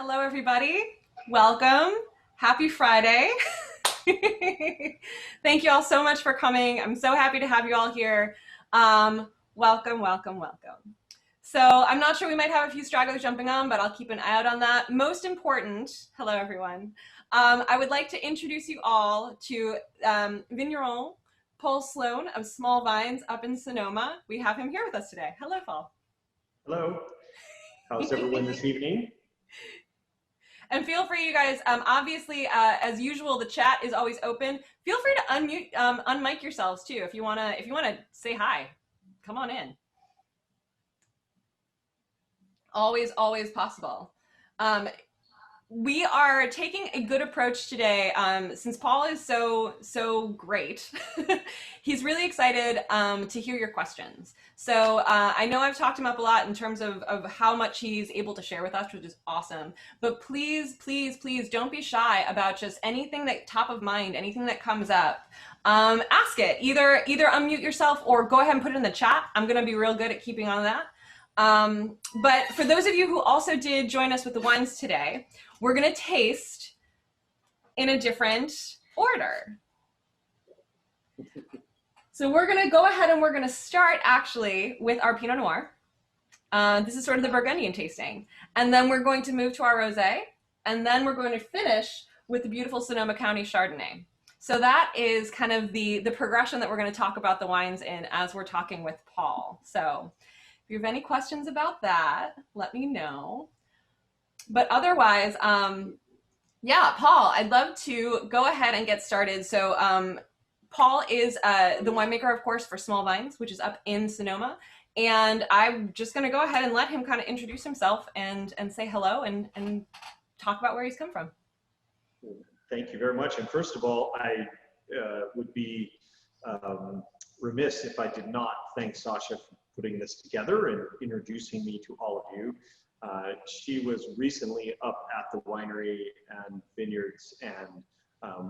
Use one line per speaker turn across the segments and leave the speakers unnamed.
Hello, everybody. Welcome. Happy Friday. Thank you all so much for coming. I'm so happy to have you all here. Welcome, welcome, welcome. So I'm not sure, we might have a few stragglers jumping on, but I'll keep an eye out on that. Most important, hello, everyone. I would like to introduce you all to Vigneron Paul Sloan of Small Vines up in Sonoma. We have him here with us today. Hello, Paul.
Hello. How's everyone this evening?
And feel free, you guys, obviously, as usual, the chat is always open. Feel free to unmute, unmic yourselves too, if you wanna say hi. Come on in. Always, always possible. We are taking a good approach today, since Paul is so great. He's really excited to hear your questions. So I know I've talked him up a lot in terms of how much he's able to share with us, which is awesome. But please, please, please don't be shy about just anything that top of mind, anything that comes up. Ask it. Either unmute yourself or go ahead and put it in the chat. I'm going to be real good at keeping on that. But for those of you who also did join us with the wines today, we're going to taste in a different order. So we're going to go ahead and we're going to start actually with our Pinot Noir. This is sort of the Burgundian tasting. And then we're going to move to our Rosé. And then we're going to finish with the beautiful Sonoma County Chardonnay. So that is kind of the progression that we're going to talk about the wines in as we're talking with Paul. So if you have any questions about that, let me know. But otherwise, yeah, Paul, I'd love to go ahead and get started. So Paul is the winemaker, of course, for Small Vines, which is up in Sonoma. And I'm just going to go ahead and let him kind of introduce himself and say hello and talk about where he's come from.
Thank you very much. And first of all, I would be remiss if I did not thank Sasha for putting this together and introducing me to all of you. She was recently up at the winery and vineyards, and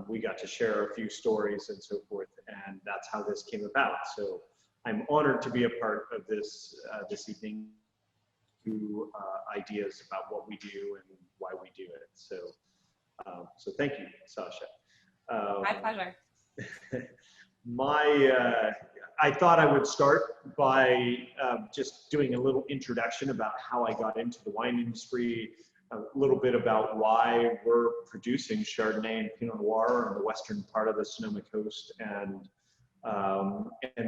we got to share a few stories and so forth, and that's how this came about. So I'm honored to be a part of this this evening, to ideas about what we do and why we do it. So, so thank you, Sasha.
My pleasure.
I thought I would start by just doing a little introduction about how I got into the wine industry, a little bit about why we're producing Chardonnay and Pinot Noir on the western part of the Sonoma Coast, and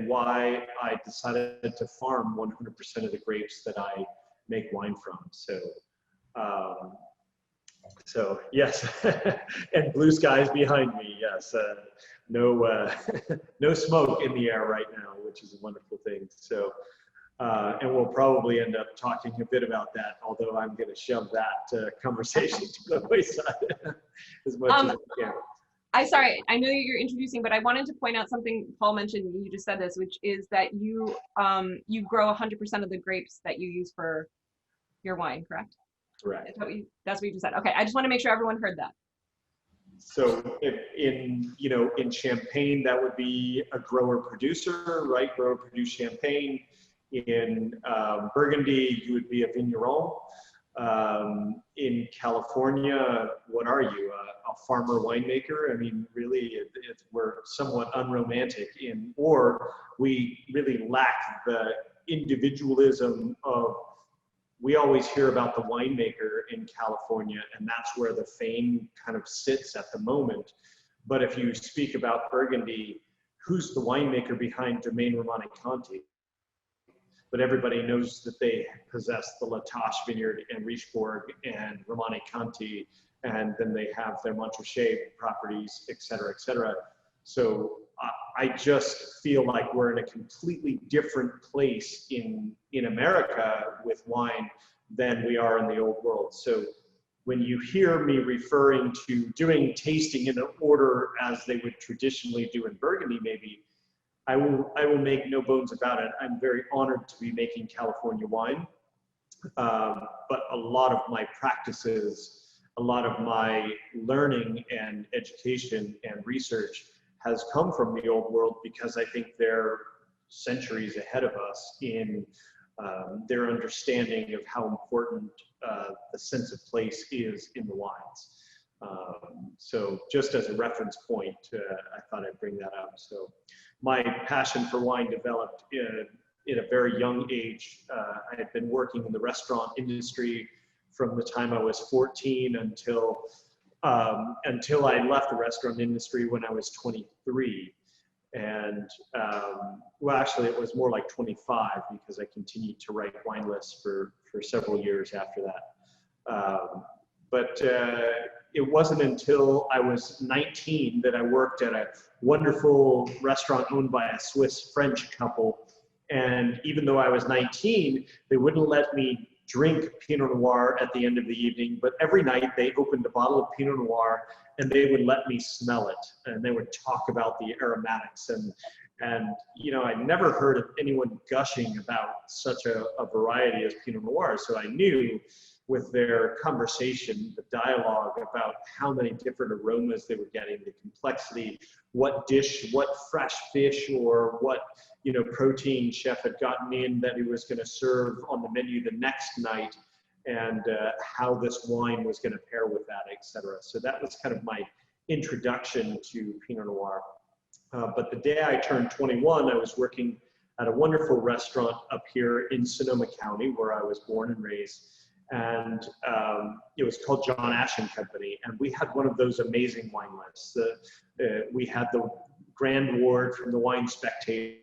why I decided to farm 100% of the grapes that I make wine from. So yes, and blue skies behind me. Yes, no smoke in the air right now, which is a wonderful thing. So, and we'll probably end up talking a bit about that, although I'm going to shove that conversation to the wayside as much as I can.
Sorry, I know you're introducing, but I wanted to point out something Paul mentioned. You just said this, which is that you grow 100% of the grapes that you use for your wine, correct?
Correct.
That's what you just said. Okay, I just want to make sure everyone heard that.
So in Champagne, that would be a grower producer, right? Grower produce champagne. In Burgundy, you would be a vigneron. In California, what are you? A farmer winemaker? I mean, really, we're somewhat unromantic or we really lack the individualism of. We always hear about the winemaker in California, and that's where the fame kind of sits at the moment. But if you speak about Burgundy, who's the winemaker behind Domaine Romanée-Conti? But everybody knows that they possess the La Tâche Vineyard and Richebourg and Romanée-Conti, and then they have their Montrachet properties, et cetera, et cetera. So I just feel like we're in a completely different place in America with wine than we are in the old world. So when you hear me referring to doing tasting in an order as they would traditionally do in Burgundy, maybe, I will make no bones about it. I'm very honored to be making California wine. But a lot of my practices, a lot of my learning and education and research has come from the old world, because I think they're centuries ahead of us in their understanding of how important the sense of place is in the wines. So just as a reference point, I thought I'd bring that up. So my passion for wine developed in a very young age. I had been working in the restaurant industry from the time I was 14 until I left the restaurant industry when I was 23. And well, actually it was more like 25 because I continued to write wine lists for several years after that. But it wasn't until I was 19 that I worked at a wonderful restaurant owned by a Swiss-French couple. And even though I was 19, they wouldn't let me drink Pinot Noir at the end of the evening, but every night they opened a bottle of Pinot Noir and they would let me smell it. And they would talk about the aromatics. And you know, I'd never heard of anyone gushing about such a variety as Pinot Noir. So I knew with their conversation, the dialogue about how many different aromas they were getting, the complexity, what dish, what fresh fish or what, you know, protein chef had gotten in that he was going to serve on the menu the next night, and how this wine was going to pair with that, etc. So that was kind of my introduction to Pinot Noir. But the day I turned 21, I was working at a wonderful restaurant up here in Sonoma County, where I was born and raised. And it was called John Ash and Company. And we had one of those amazing wine lists. We had the Grand Award from the Wine Spectator.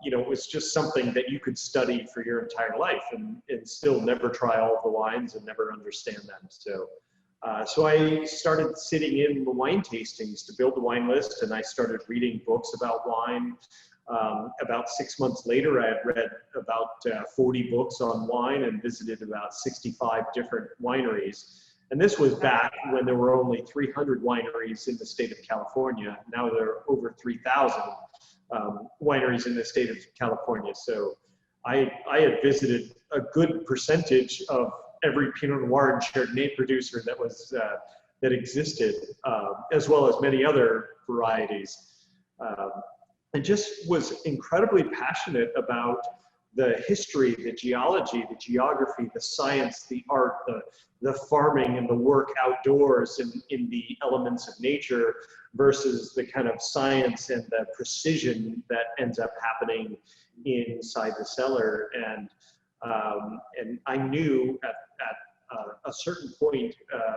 You know, it was just something that you could study for your entire life and still never try all of the wines and never understand them. So I started sitting in the wine tastings to build the wine list, and I started reading books about wine. About 6 months later, I had read about 40 books on wine and visited about 65 different wineries. And this was back when there were only 300 wineries in the state of California. Now there are over 3,000 wineries in the state of California. So I had visited a good percentage of every Pinot Noir and Chardonnay producer that existed, as well as many other varieties. And just was incredibly passionate about the history, the geology, the geography, the science, the art, the farming and the work outdoors in the elements of nature versus the kind of science and the precision that ends up happening inside the cellar. And I knew at a certain point,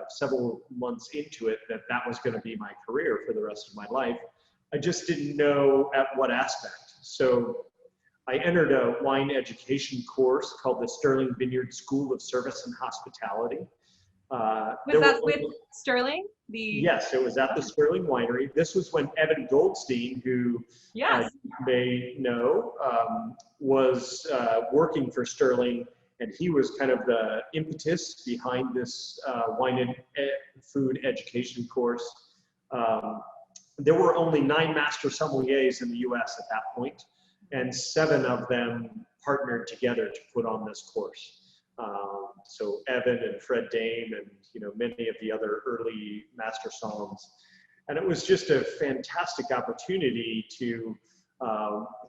several months into it, that was going to be my career for the rest of my life. I just didn't know at what aspect. So I entered a wine education course called the Sterling Vineyards School of Service and Hospitality.
Was that with Sterling?
Yes, it was at the Sterling Winery. This was when Evan Goldstein, who you may know, was working for Sterling, and he was kind of the impetus behind this wine and food education course. There were only 9 master sommeliers in the US at that point, and 7 of them partnered together to put on this course. So Evan and Fred Dame and, you know, many of the other early master sommeliers. And it was just a fantastic opportunity to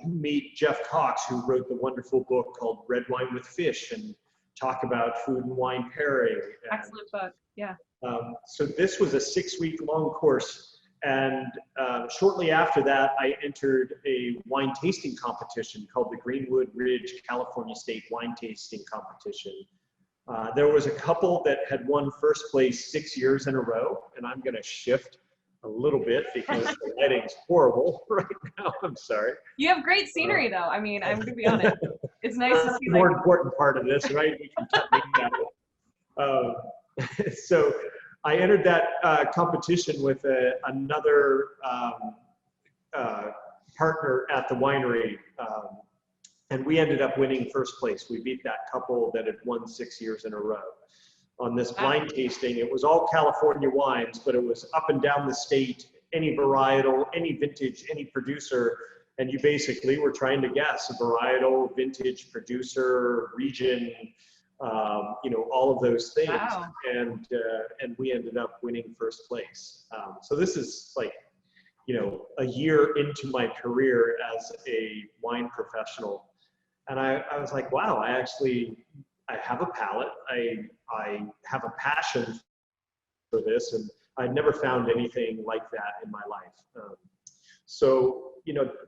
meet Jeff Cox, who wrote the wonderful book called Red Wine with Fish, and talk about food and wine pairing.
Excellent book, yeah.
So this was a 6-week-long course. And shortly after that, I entered a wine tasting competition called the Greenwood Ridge California State Wine Tasting Competition. There was a couple that had won first place 6 years in a row, and I'm going to shift a little bit because the lighting's horrible right now. I'm sorry. You
have great scenery, though. I mean, I'm going to be honest. It's nice to see.
The more important part of this, right? We can cut that. So I entered that competition with another partner at the winery, and we ended up winning first place. We beat that couple that had won 6 years in a row. On this blind tasting, it was all California wines, but it was up and down the state, any varietal, any vintage, any producer, and you basically were trying to guess a varietal, vintage, producer, region, you know, all of those things.
Wow.
And we ended up winning first place. So this is like, you know, a year into my career as a wine professional. And I was like, wow, I have a palate. I have a passion for this, and I'd never found anything like that in my life. So,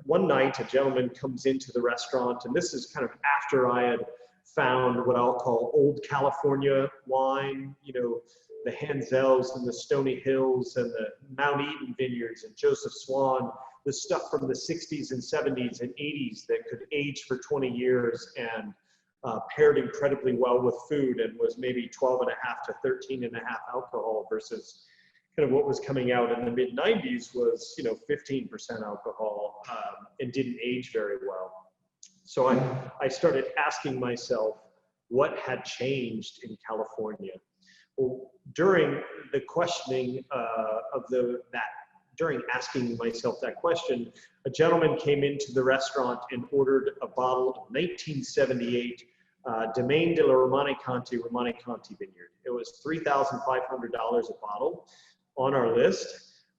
one night a gentleman comes into the restaurant, and this is kind of after I had found what I'll call old California wine, the Hanzels and the Stony Hills and the Mount Eden vineyards and Joseph Swan, the stuff from the 60s and 70s and 80s that could age for 20 years and paired incredibly well with food and was maybe 12.5 to 13.5 alcohol versus kind of what was coming out in the mid 90s was, 15% alcohol and didn't age very well. So I started asking myself what had changed in California. Well, during the questioning during asking myself that question, a gentleman came into the restaurant and ordered a bottle of 1978 Domaine de la Romani Conti vineyard. It was $3,500 a bottle on our list.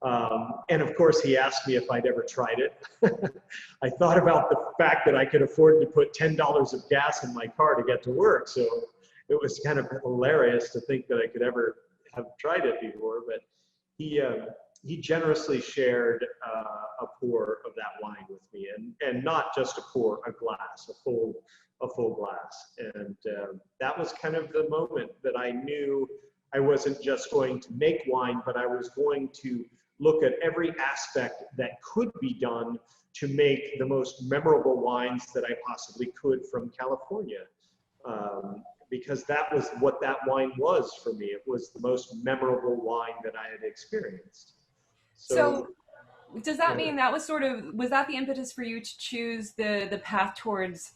And of course, he asked me if I'd ever tried it. I thought about the fact that I could afford to put $10 of gas in my car to get to work. So it was kind of hilarious to think that I could ever have tried it before. But he generously shared a pour of that wine with me, and not just a pour, a glass, a full glass. And that was kind of the moment that I knew I wasn't just going to make wine, but I was going to look at every aspect that could be done to make the most memorable wines that I possibly could from California. Because that was what that wine was for me. It was the most memorable wine that I had experienced.
So does that mean that was was that the impetus for you to choose the path towards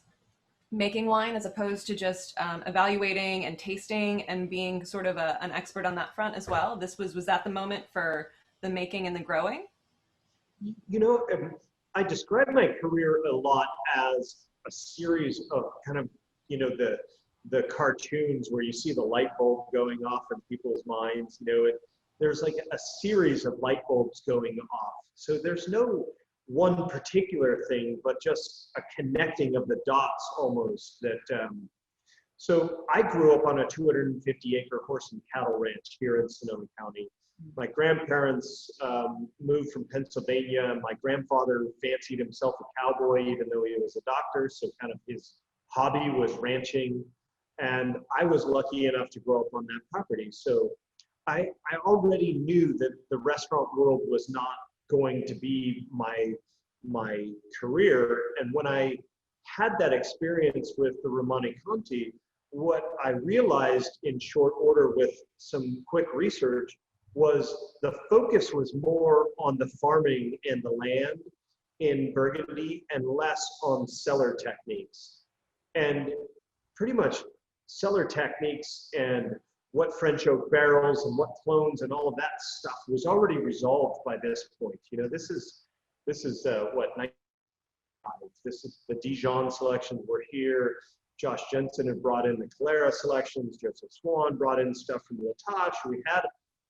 making wine as opposed to just evaluating and tasting and being sort of an expert on that front as well? Was that the moment for the making and the growing?
I describe my career a lot as a series of kind of, the cartoons where you see the light bulb going off in people's minds. There's like a series of light bulbs going off. So there's no one particular thing, but just a connecting of the dots almost that. So I grew up on a 250-acre horse and cattle ranch here in Sonoma County. My grandparents moved from Pennsylvania. My grandfather fancied himself a cowboy, even though he was a doctor. So kind of his hobby was ranching. And I was lucky enough to grow up on that property. So I already knew that the restaurant world was not going to be my career. And when I had that experience with the Romani Conti, what I realized in short order with some quick research was the focus was more on the farming and the land in Burgundy and less on cellar techniques. And pretty much cellar techniques and what French oak barrels and what clones and all of that stuff was already resolved by this point. This is what, 95. This is the Dijon selections were here. Josh Jensen had brought in the Calera selections. Joseph Swan brought in stuff from La Tâche. We had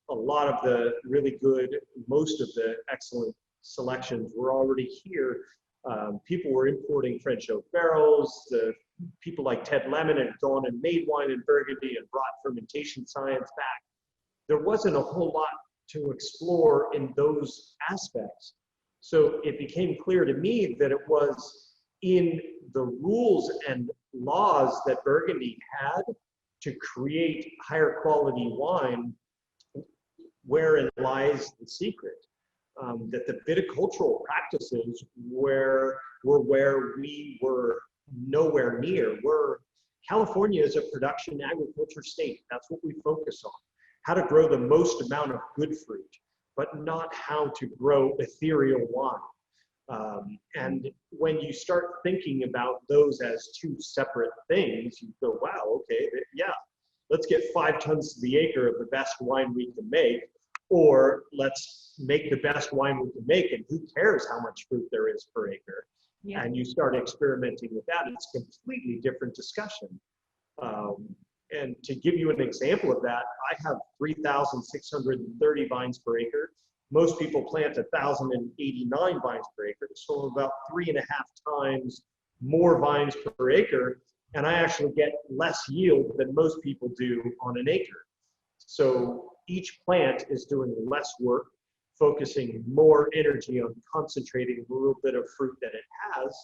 a lot of the really good, most of the excellent selections were already here. People were importing French oak barrels. The people like Ted Lemon had gone and made wine in Burgundy and brought fermentation science back. There wasn't a whole lot to explore in those aspects. So it became clear to me that it was in the rules and laws that Burgundy had to create higher quality wine wherein lies the secret. That the viticultural practices were where we were nowhere near. California is a production agriculture state. That's what we focus on. How to grow the most amount of good fruit, but not how to grow ethereal wine. And when you start thinking about those as two separate things, you go, wow, okay, yeah, let's get 5 tons to the acre of the best wine we can make, or let's make the best wine we can make, and who cares how much fruit there is per acre? Yeah. And you start experimenting with that, it's a completely different discussion. And to give you an example of that, I have 3,630 vines per acre. Most people plant 1,089 vines per acre, so about 3.5 times more vines per acre, and I actually get less yield than most people do on an acre. So each plant is doing less work, focusing more energy on concentrating a little bit of fruit that it has,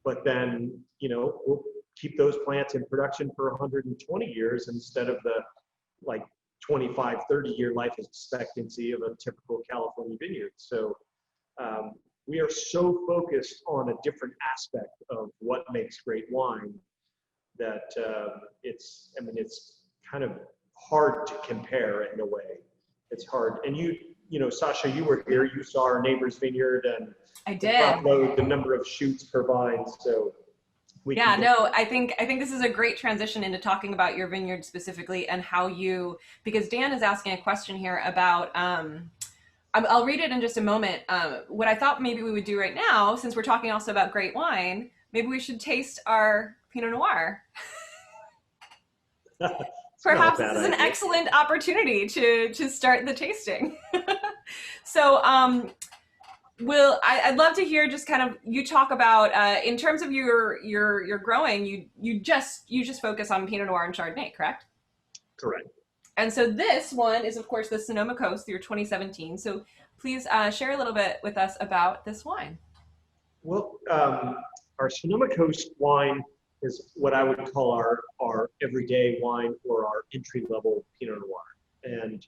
but then, you know, we'll keep those plants in production for 120 years instead of the like 25, 30-year life expectancy of a typical California vineyard. So we are so focused on a different aspect of what makes great wine that it's kind of hard to compare in a way. It's hard. And you know, Sasha, you were here, you saw our neighbor's vineyard, and
I did.
the number of shoots per vine. So
I think this is a great transition into talking about your vineyard specifically and how you, because Dan is asking a question here about, I'll read it in just a moment. What I thought maybe we would do right now, since we're talking also about great wine, maybe we should taste our Pinot Noir. Perhaps this is an excellent opportunity to start the tasting. So, I'd love to hear just kind of you talk about in terms of your growing. You just focus on Pinot Noir and Chardonnay, correct?
Correct.
And so this one is, of course, the Sonoma Coast, your 2017. So please share a little bit with us about this wine.
Well, our Sonoma Coast wine is what I would call our everyday wine, or our entry-level Pinot Noir. And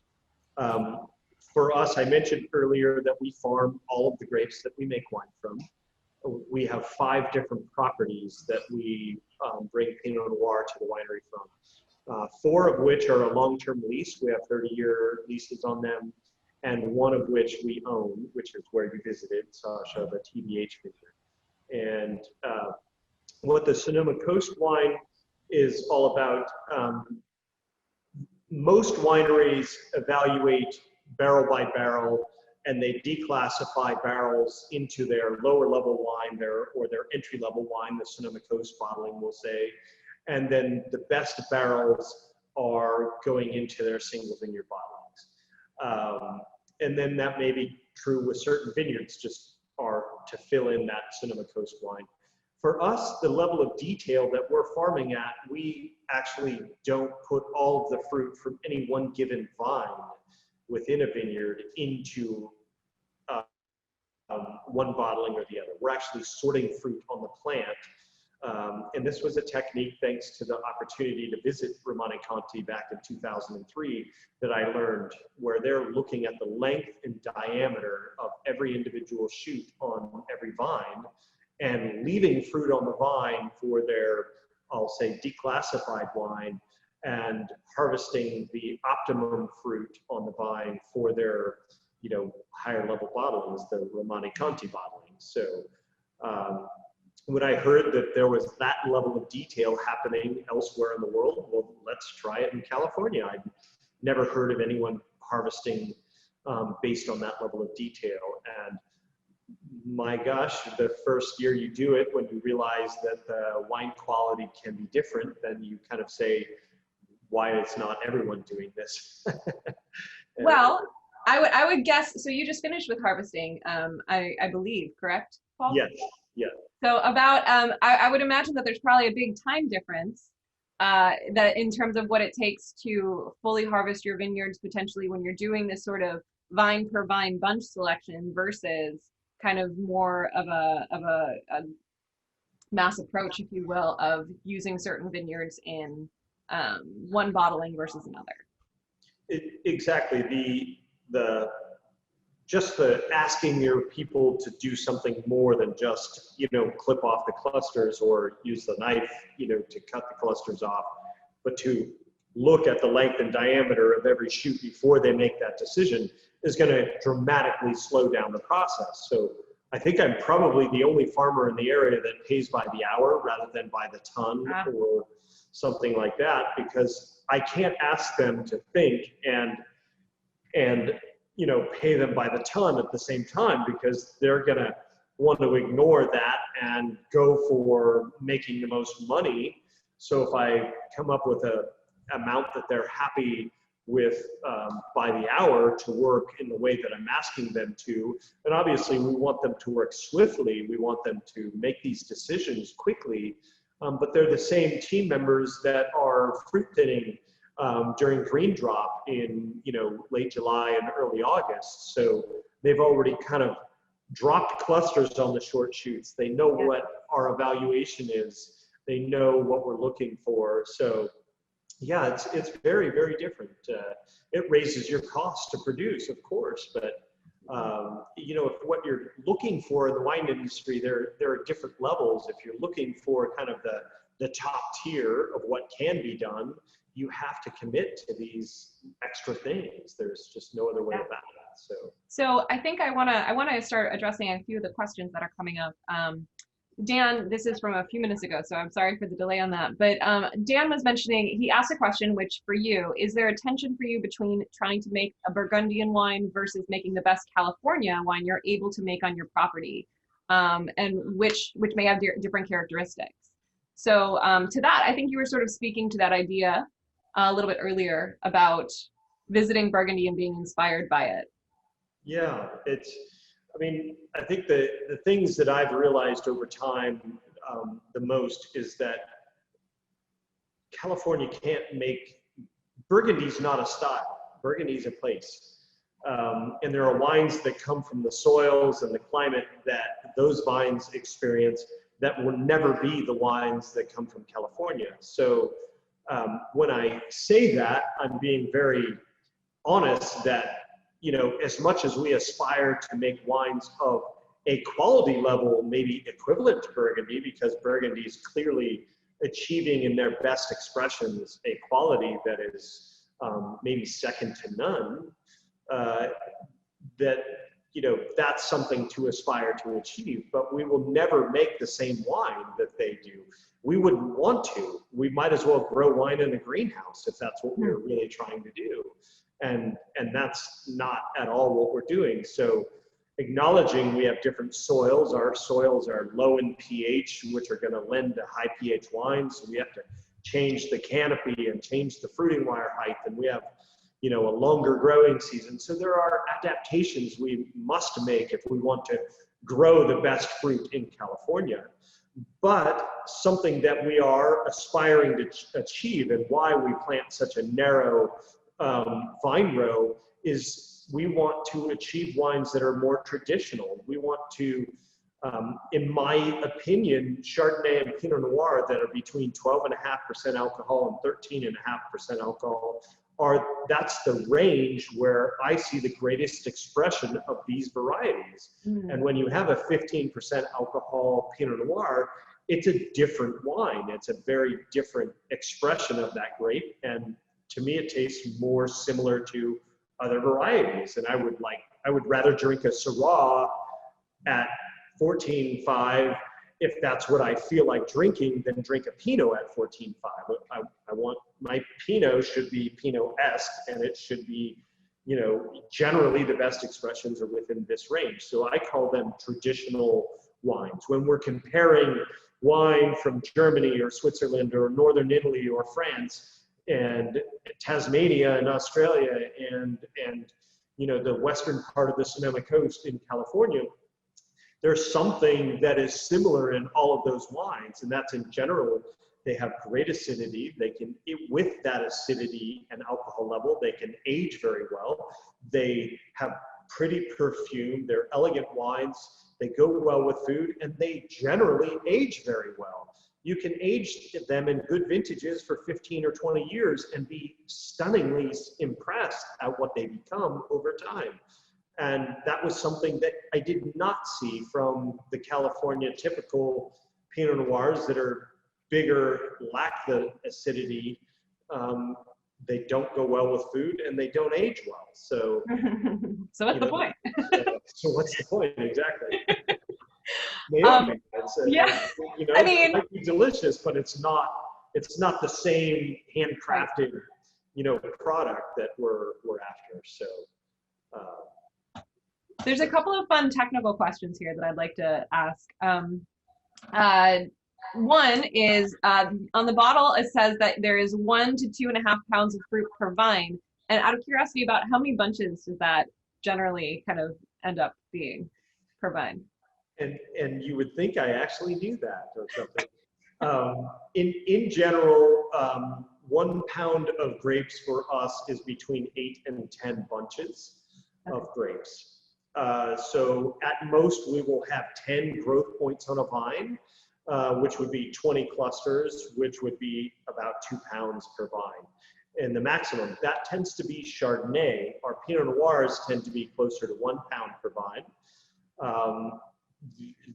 for us, I mentioned earlier that we farm all of the grapes that we make wine from. We have 5 different properties that we bring Pinot Noir to the winery from. 4 of which are a long-term lease. We have 30-year leases on them, and 1 of which we own, which is where you visited, Sasha, the TBH vineyard. And what the Sonoma Coast wine is all about, most wineries evaluate barrel by barrel, and they declassify barrels into their lower level wine, or their entry level wine, the Sonoma Coast bottling will say, and then the best barrels are going into their single vineyard bottlings. And then that may be true with certain vineyards, just are to fill in that Sonoma Coast wine. For us, the level of detail that we're farming at, we actually don't put all of the fruit from any one given vine within a vineyard into one bottling or the other. We're actually sorting fruit on the plant. And this was a technique, thanks to the opportunity to visit Romanée-Conti back in 2003, that I learned, where they're looking at the length and diameter of every individual shoot on every vine, and leaving fruit on the vine for their, I'll say, declassified wine, and harvesting the optimum fruit on the vine for their, you know, higher level bottlings, the Romanée-Conti bottling. So when I heard that there was that level of detail happening elsewhere in the world, well, let's try it in California. I'd never heard of anyone harvesting based on that level of detail. And my gosh, the first year you do it, when you realize that the wine quality can be different, then you kind of say, why is not everyone doing this?
Well, I would guess, so you just finished with harvesting, I believe, correct, Paul?
Yes, yes.
So about, I would imagine that there's probably a big time difference that in terms of what it takes to fully harvest your vineyards, potentially when you're doing this sort of vine per vine bunch selection versus kind of more of a mass approach, if you will, of using certain vineyards in one bottling versus another.
Exactly. Just the asking your people to do something more than just, you know, clip off the clusters or use the knife, you know, to cut the clusters off, but to look at the length and diameter of every shoot before they make that decision is going to dramatically slow down the process. So I think I'm probably the only farmer in the area that pays by the hour rather than by the ton or something like that, because I can't ask them to think and you know, pay them by the ton at the same time, because they're going to want to ignore that and go for making the most money. So if I come up with a amount that they're happy with by the hour to work in the way that I'm asking them to. And obviously we want them to work swiftly. We want them to make these decisions quickly, but they're the same team members that are fruit thinning during green drop in, you know, late July and early August. So they've already kind of dropped clusters on the short shoots. They know what our evaluation is. They know what we're looking for. So yeah, it's very, very different. It raises your cost to produce, of course, but you know, if what you're looking for in the wine industry, there are different levels. If you're looking for kind of the top tier of what can be done, you have to commit to these extra things. There's just no other way about it.
So I think I wanna start addressing a few of the questions that are coming up. Dan, this is from a few minutes ago, so I'm sorry for the delay on that. But Dan was mentioning, he asked a question, which for you, is there a tension for you between trying to make a Burgundian wine versus making the best California wine you're able to make on your property, and which may have different characteristics? So to that, I think you were sort of speaking to that idea a little bit earlier about visiting Burgundy and being inspired by it.
Yeah, I mean, I think the things that I've realized over time the most is that California can't make, Burgundy's not a style, Burgundy's a place. And there are wines that come from the soils and the climate that those vines experience that will never be the wines that come from California. So when I say that, I'm being very honest that, you know, as much as we aspire to make wines of a quality level, maybe equivalent to Burgundy, because Burgundy is clearly achieving in their best expressions a quality that is maybe second to none, that, you know, that's something to aspire to achieve, but we will never make the same wine that they do. We wouldn't want to. We might as well grow wine in a greenhouse if that's what we're really trying to do. And that's not at all what we're doing. So acknowledging we have different soils, our soils are low in pH, which are going to lend to high pH wines. So we have to change the canopy and change the fruiting wire height. And we have, you know, a longer growing season. So there are adaptations we must make if we want to grow the best fruit in California. But something that we are aspiring to achieve, and why we plant such a narrow vine row, is we want to achieve wines that are more traditional. We want to, in my opinion, Chardonnay and Pinot Noir that are between 12.5% alcohol and 13.5% alcohol that's the range where I see the greatest expression of these varieties. And when you have a 15% alcohol Pinot Noir, it's a different wine. It's a very different expression of that grape. And to me, it tastes more similar to other varieties. And I would rather drink a Syrah at 14.5 if that's what I feel like drinking than drink a Pinot at 14.5. I want, my Pinot should be Pinot-esque, and it should be, you know, generally the best expressions are within this range. So I call them traditional wines. When we're comparing wine from Germany or Switzerland or Northern Italy or France, and Tasmania and Australia and you know, the western part of the Sonoma Coast in California, there's something that is similar in all of those wines, and that's in general, they have great acidity. They can, with that acidity and alcohol level, they can age very well. They have pretty perfume. They're elegant wines. They go well with food, and they generally age very well. You can age them in good vintages for 15 or 20 years and be stunningly impressed at what they become over time. And that was something that I did not see from the California typical Pinot Noirs that are bigger, lack the acidity. They don't go well with food, and they don't age well. So,
so what's the point?
So what's the point exactly?
Yeah,
you know,
I mean,
it might be delicious, but it's not the same handcrafted, you know, product that we're after. So.
There's a couple of fun technical questions here that I'd like to ask. One is on the bottle, it says that there is 1 to 2.5 pounds of fruit per vine. And out of curiosity, about how many bunches does that generally kind of end up being per vine?
And you would think I actually knew that or something. In general, 1 pound of grapes for us is between 8 and 10 bunches of grapes. So at most we will have 10 growth points on a vine, which would be 20 clusters, which would be about 2 pounds per vine. And the maximum, that tends to be Chardonnay. Our Pinot Noirs tend to be closer to 1 pound per vine.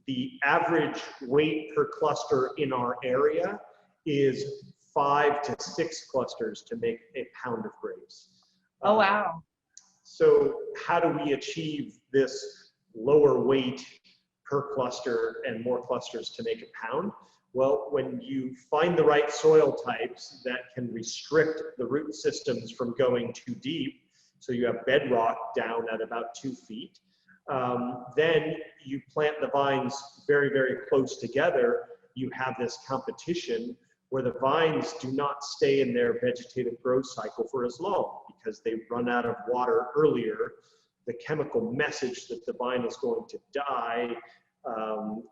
The average weight per cluster in our area is 5 to 6 clusters to make a pound of grapes.
Oh, wow.
So how do we achieve this lower weight per cluster and more clusters to make a pound? Well, when you find the right soil types that can restrict the root systems from going too deep, so you have bedrock down at about 2 feet, then you plant the vines very, very close together. You have this competition where the vines do not stay in their vegetative growth cycle for as long because they run out of water earlier. The chemical message that the vine is going to die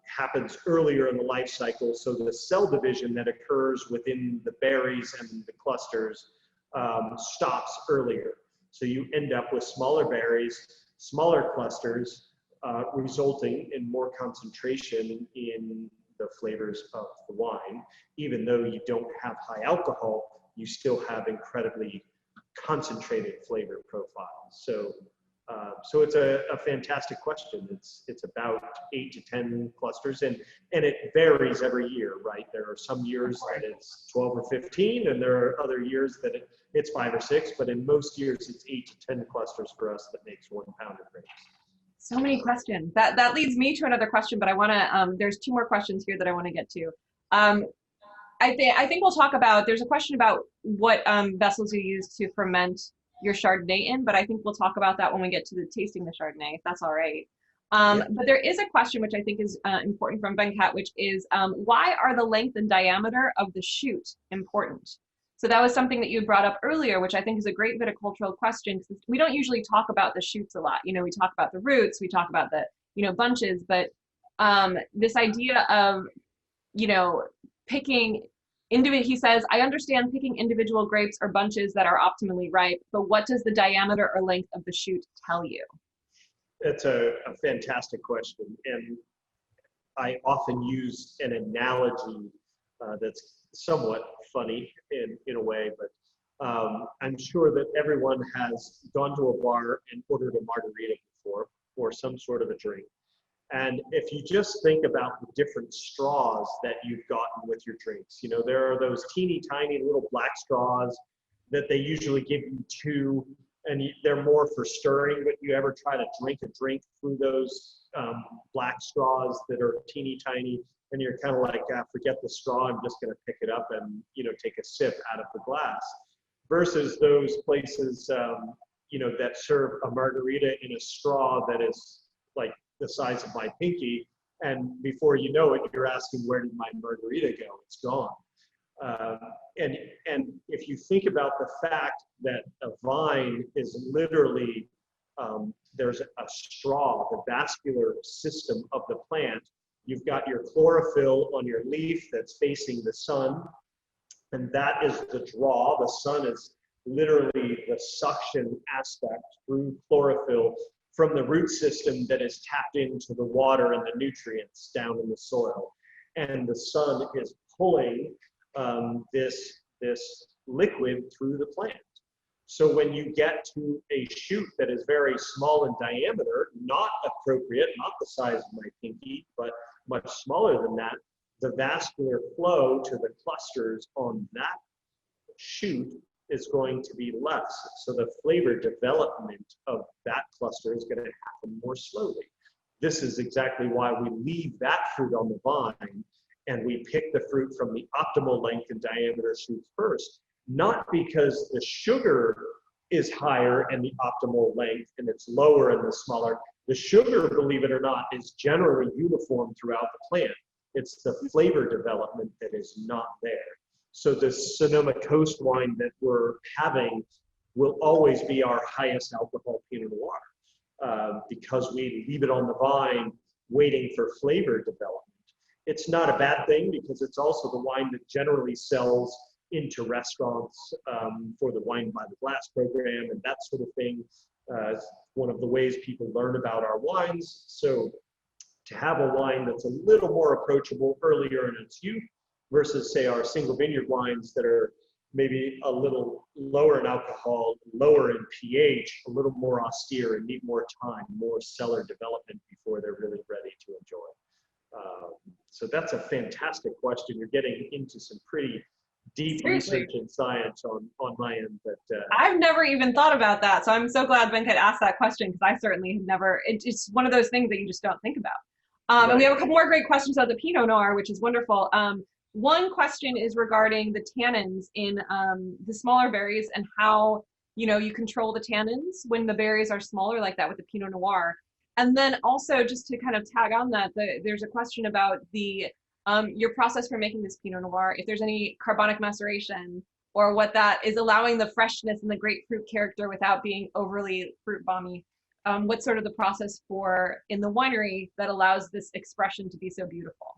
happens earlier in the life cycle. So the cell division that occurs within the berries and the clusters stops earlier. So you end up with smaller berries, smaller clusters, resulting in more concentration in the flavors of the wine. Even though you don't have high alcohol, you still have incredibly concentrated flavor profile. So it's a fantastic question. It's about 8 to 10 clusters, and it varies every year, right? There are some years that it's 12 or 15, and there are other years that it's 5 or 6, but in most years it's 8 to 10 clusters for us that makes 1 pound of grapes.
So many questions. That leads me to another question, but I want to, there's 2 more questions here that I want to get to. I think we'll talk about, there's a question about what vessels you use to ferment your Chardonnay in, but I think we'll talk about that when we get to the tasting the Chardonnay, if that's all right.
Yeah.
But there is a question which I think is important from Venkat, which is why are the length and diameter of the shoot important? So that was something that you brought up earlier, which I think is a great viticultural question, because we don't usually talk about the shoots a lot. You know, we talk about the roots, we talk about the, you know, bunches, but this idea of, you know, picking individual, he says, I understand picking individual grapes or bunches that are optimally ripe, but what does the diameter or length of the shoot tell you?
That's a fantastic question. And I often use an analogy that's somewhat funny in a way, but I'm sure that everyone has gone to a bar and ordered a margarita before, or some sort of a drink. And if you just think about the different straws that you've gotten with your drinks, you know, there are those teeny tiny little black straws that they usually give you 2, and they're more for stirring, but you ever try to drink a drink through those black straws that are teeny tiny, and you're kind of like, forget the straw, I'm just going to pick it up and, you know, take a sip out of the glass. Versus those places, you know, that serve a margarita in a straw that is like the size of my pinky, and before you know it, you're asking, where did my margarita go? It's gone. And if you think about the fact that a vine is literally, there's a straw, the vascular system of the plant. You've got your chlorophyll on your leaf that's facing the sun, and that is the draw. The sun is literally the suction aspect through chlorophyll from the root system that is tapped into the water and the nutrients down in the soil. And the sun is pulling this liquid through the plant. So when you get to a shoot that is very small in diameter, not appropriate, not the size of my pinky, but much smaller than that, the vascular flow to the clusters on that shoot is going to be less. So the flavor development of that cluster is going to happen more slowly. This is exactly why we leave that fruit on the vine and we pick the fruit from the optimal length and diameter shoots first. Not because the sugar is higher in the optimal length and it's lower in the smaller. The sugar, believe it or not, is generally uniform throughout the plant. It's the flavor development that is not there. So the Sonoma Coast wine that we're having will always be our highest alcohol Pinot Noir, because we leave it on the vine waiting for flavor development. It's not a bad thing, because it's also the wine that generally sells into restaurants for the wine by the glass program and that sort of thing. One of the ways people learn about our wines. So to have a wine that's a little more approachable earlier in its youth versus, say, our single vineyard wines that are maybe a little lower in alcohol, lower in pH, a little more austere and need more time, more cellar development before they're really ready to enjoy. So that's a fantastic question. You're getting into some pretty deep research and science on my end. But
I've never even thought about that. So I'm so glad Venkat asked that question, because I certainly have never, it's one of those things that you just don't think about.
Right.
And we have a couple more great questions about the Pinot Noir, which is wonderful. One question is regarding the tannins in the smaller berries, and how, you know, you control the tannins when the berries are smaller like that with the Pinot Noir. And then also, just to kind of tag on that, there's a question about the your process for making this Pinot Noir, if there's any carbonic maceration, or what that is allowing the freshness and the grapefruit character without being overly fruit bomby. What's sort of the process for in the winery that allows this expression to be so beautiful?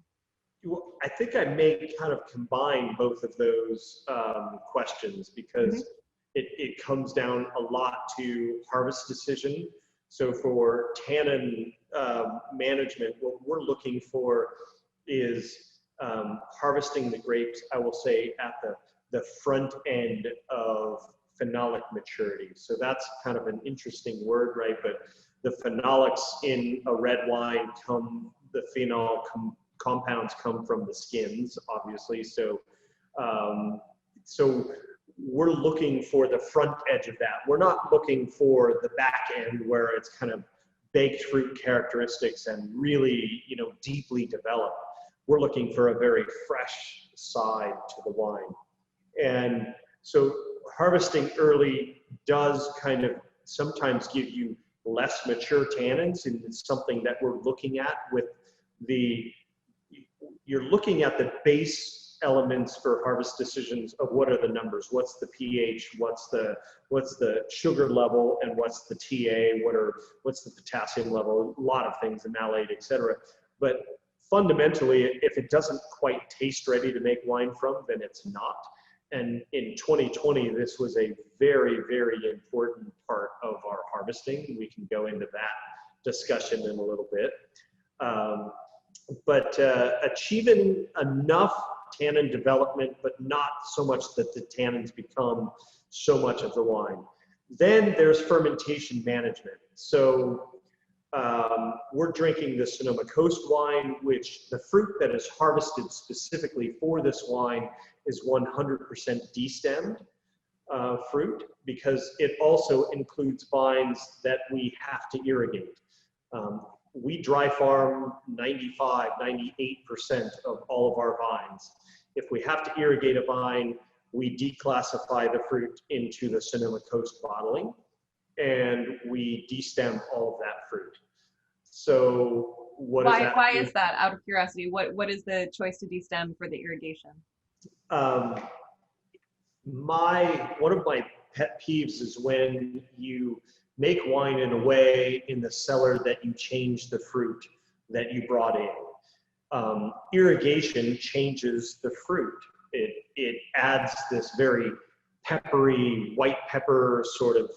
Well, I think I may kind of combine both of those questions, because it comes down a lot to harvest decision. So for tannin management, what we're looking for is harvesting the grapes, I will say, at the front end of phenolic maturity. So that's kind of an interesting word, right? But the phenolics in a red wine the phenol compounds come from the skins, obviously. So, so we're looking for the front edge of that. We're not looking for the back end where it's kind of baked fruit characteristics and really, you know, deeply developed. We're looking for a very fresh side to the wine. And so harvesting early does kind of sometimes give you less mature tannins, and it's something that we're looking at with you're looking at the base elements for harvest decisions of what are the numbers, what's the pH, what's the sugar level, and what's the TA, what's the potassium level, a lot of things, the malate, etc. But fundamentally, if it doesn't quite taste ready to make wine from, then it's not. And in 2020, this was a very, very important part of our harvesting. We can go into that discussion in a little bit. But achieving enough tannin development, but not so much that the tannins become so much of the wine. Then there's fermentation management. So we're drinking the Sonoma Coast wine, which the fruit that is harvested specifically for this wine is 100% destemmed fruit, because it also includes vines that we have to irrigate. We dry farm 95, 98% of all of our vines. If we have to irrigate a vine, we declassify the fruit into the Sonoma Coast bottling, and we destem all of that fruit. So what is that?
Why is that, out of curiosity? What is the choice to destem for the irrigation?
One of my pet peeves is when you make wine in a way in the cellar that you change the fruit that you brought in. Irrigation changes the fruit. It adds this very peppery, white pepper sort of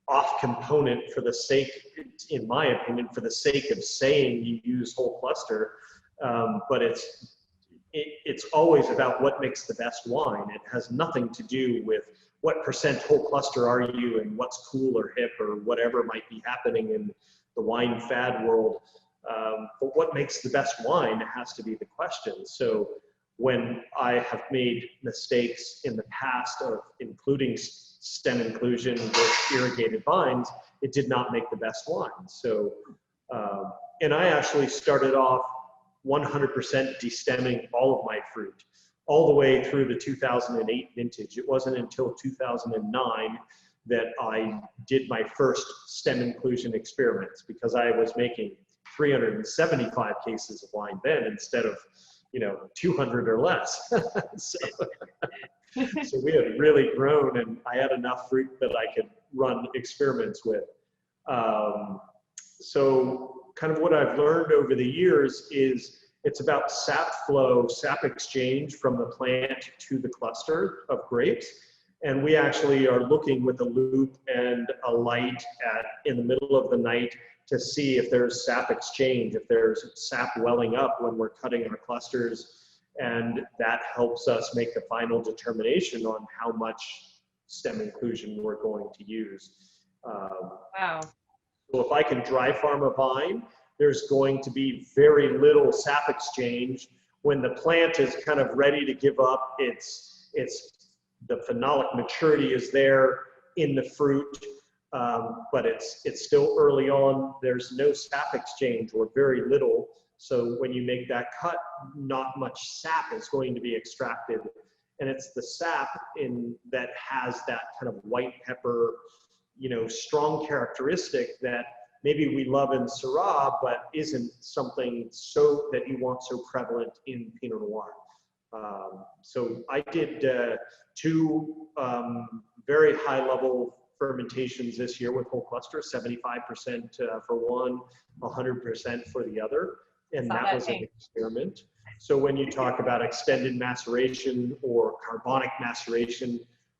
off component for the sake, in my opinion, for the sake of saying you use whole cluster. But it's always about what makes the best wine. It has nothing to do with what percent whole cluster are you and what's cool or hip or whatever might be happening in the wine fad world. But what makes the best wine has to be the question. So when I have made mistakes in the past of including stem inclusion with irrigated vines, it did not make the best wine. So, and I actually started off 100% destemming all of my fruit, all the way through the 2008 vintage. It wasn't until 2009 that I did my first stem inclusion experiments, because I was making 375 cases of wine then instead of 200 or less. So we had really grown, and I had enough fruit that I could run experiments with. So kind of what I've learned over the years is it's about sap flow, sap exchange from the plant to the cluster of grapes. And we actually are looking with a loupe and a light in the middle of the night to see if there's sap exchange, if there's sap welling up when we're cutting our clusters. And that helps us make the final determination on how much stem inclusion we're going to use.
Wow.
So if I can dry farm a vine, there's going to be very little sap exchange. When the plant is kind of ready to give up, the phenolic maturity is there in the fruit, but it's still early on. There's no sap exchange, or very little. So when you make that cut, not much sap is going to be extracted. And it's the sap that has that kind of white pepper, strong characteristic that maybe we love in Syrah, but isn't something that you want so prevalent in Pinot Noir. So I did 2 very high level fermentations this year with whole cluster, 75% for one, 100% for the other. And that was an experiment. So when you talk about extended maceration or carbonic maceration,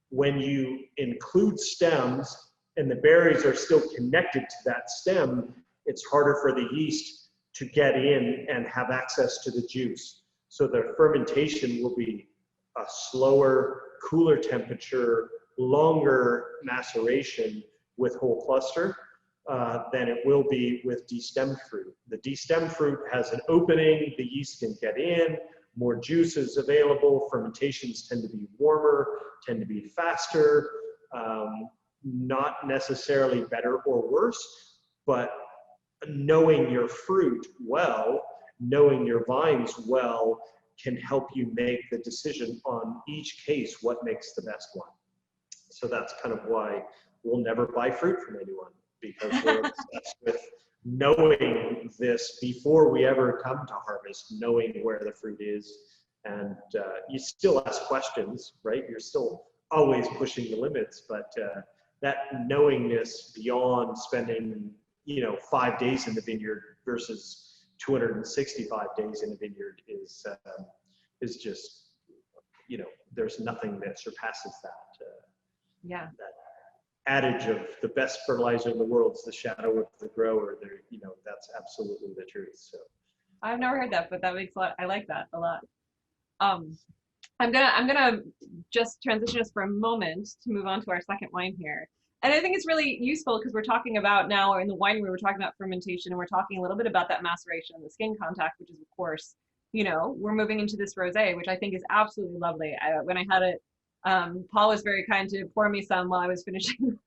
when you include stems and the berries are still connected to that stem, it's harder for the yeast to get in and have access to the juice. So the fermentation will be a slower, cooler temperature, longer maceration with whole cluster than it will be with destemmed fruit. The destemmed fruit has an opening, the yeast can get in, more juice is available, fermentations tend to be warmer, tend to be faster, not necessarily better or worse, but knowing your fruit well, knowing your vines well, can help you make the decision on each case what makes the best one. So that's kind of why we'll never buy fruit from anyone, because we're obsessed with knowing this before we ever come to harvest, knowing where the fruit is. And you still ask questions, right? You're still always pushing the limits, but that knowingness beyond spending 5 days in the vineyard versus 265 days in a vineyard is just, there's nothing that surpasses that.
Yeah.
That adage of the best fertilizer in the world is the shadow of the grower. That's absolutely the truth. So
I've never heard that, but that makes a lot. I like that a lot. I'm gonna just transition us for a moment to move on to our second wine here. And I think it's really useful because we're talking about now in the winery, we're talking about fermentation, and we're talking a little bit about that maceration and the skin contact, which is of course, we're moving into this rosé, which I think is absolutely lovely. When I had it, Paul was very kind to pour me some while I was finishing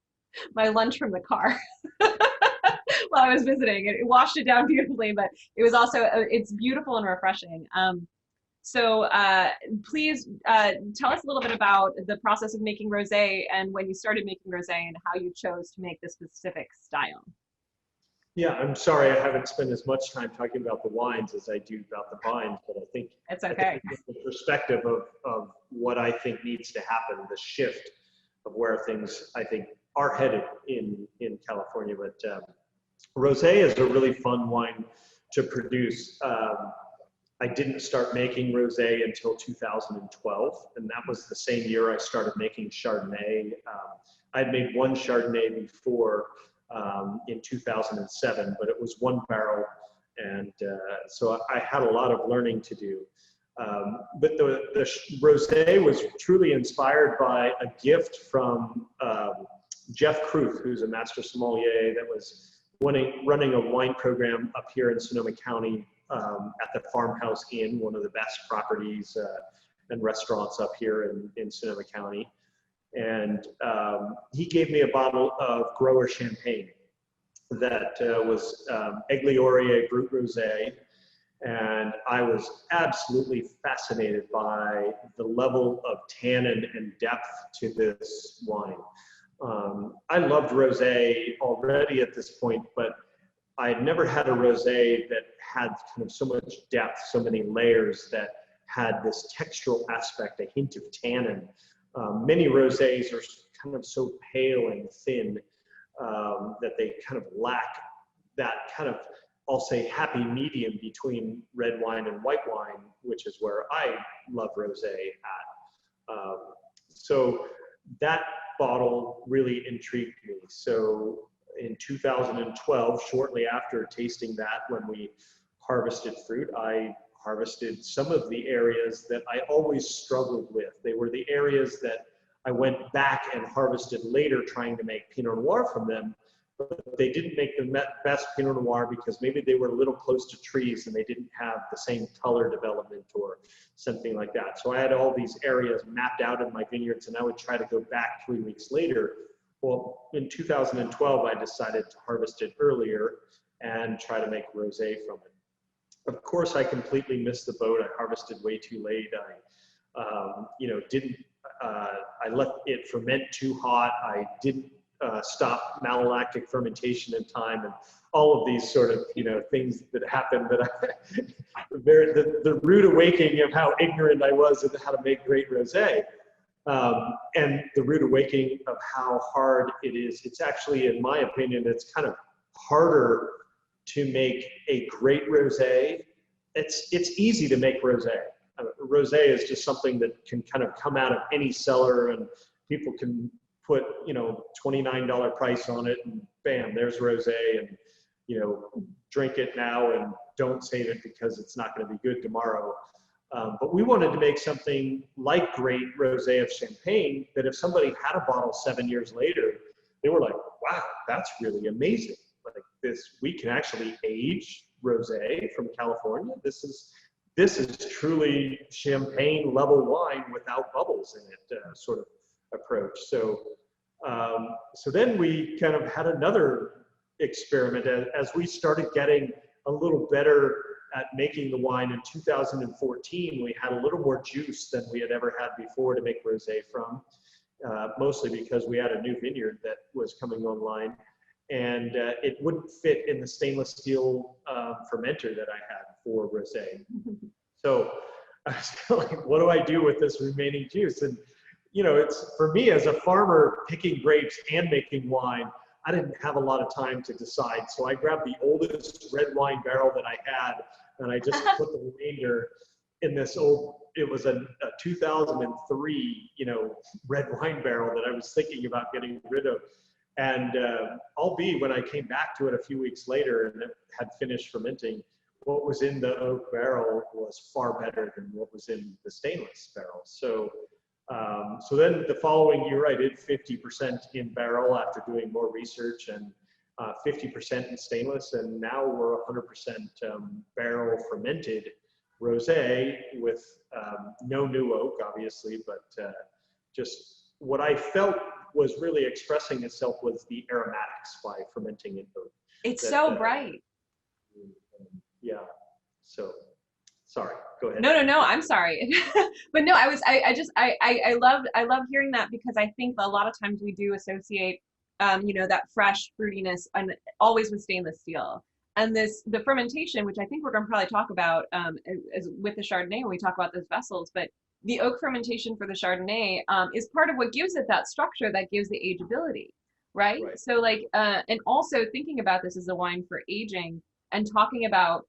my lunch from the car while I was visiting. It washed it down beautifully, but it was also, it's beautiful and refreshing. So please tell us a little bit about the process of making rosé and when you started making rosé and how you chose to make this specific style.
Yeah, I'm sorry I haven't spent as much time talking about the wines as I do about the vines, but I think
it's okay.
The perspective of what I think needs to happen, the shift of where things I think are headed in California. But rosé is a really fun wine to produce. I didn't start making rosé until 2012, and that was the same year I started making Chardonnay. I'd made one Chardonnay before in 2007, but it was 1 barrel, and so I had a lot of learning to do. But the rosé was truly inspired by a gift from Jeff Kruth, who's a master sommelier that was running a wine program up here in Sonoma County at the Farmhouse Inn, one of the best properties and restaurants up here in Sonoma County. And he gave me a bottle of grower champagne that was Egliore Brut Rosé. And I was absolutely fascinated by the level of tannin and depth to this wine. I loved rosé already at this point, but I had never had a rosé that had kind of so much depth, so many layers, that had this textural aspect, a hint of tannin. Many rosés are kind of so pale and thin that they kind of lack that kind of, I'll say, happy medium between red wine and white wine, which is where I love rosé at. So that bottle really intrigued me. So in 2012, shortly after tasting that, when we harvested fruit, I harvested some of the areas that I always struggled with. They were the areas that I went back and harvested later trying to make Pinot Noir from them, but they didn't make the best Pinot Noir because maybe they were a little close to trees and they didn't have the same color development or something like that. So I had all these areas mapped out in my vineyards, and I would try to go back 3 weeks later. Well, in 2012, I decided to harvest it earlier and try to make rosé from it. Of course, I completely missed the boat. I harvested way too late. I let it ferment too hot. I didn't stop malolactic fermentation in time, and all of these sort of, things that happened that the rude awakening of how ignorant I was of how to make great rosé. And the rude awakening of how hard it is. It's actually, in my opinion, it's kind of harder to make a great rosé. It's easy to make rosé. Rosé is just something that can kind of come out of any cellar, and people can put, $29 price on it, and bam, there's rosé, and, drink it now and don't save it because it's not going to be good tomorrow. But we wanted to make something like great rosé of Champagne that if somebody had a bottle 7 years later, they were like, wow, that's really amazing. Like this, we can actually age rosé from California. This is truly Champagne level wine without bubbles in it, sort of approach. So then we kind of had another experiment as we started getting a little better at making the wine. In 2014, we had a little more juice than we had ever had before to make rosé from, mostly because we had a new vineyard that was coming online, and it wouldn't fit in the stainless steel fermenter that I had for rosé. So I was kind of like, what do I do with this remaining juice? And it's, for me as a farmer picking grapes and making wine, I didn't have a lot of time to decide. So I grabbed the oldest red wine barrel that I had, and I just put the remainder in this old, it was a 2003, red wine barrel that I was thinking about getting rid of. And albeit when I came back to it a few weeks later and it had finished fermenting, what was in the oak barrel was far better than what was in the stainless barrel. So then the following year, I did 50% in barrel after doing more research, and 50% in stainless, and now we're 100% barrel fermented rosé with no new oak, obviously, but just what I felt was really expressing itself was the aromatics by fermenting in oak.
It's so bright.
Yeah. So. Sorry, go ahead.
No, I'm sorry. But no, I love hearing that, because I think a lot of times we do associate, that fresh fruitiness and always with stainless steel. And the fermentation, which I think we're going to probably talk about as with the Chardonnay when we talk about those vessels, but the oak fermentation for the Chardonnay is part of what gives it that structure that gives the ageability, right? So and also thinking about this as a wine for aging and talking about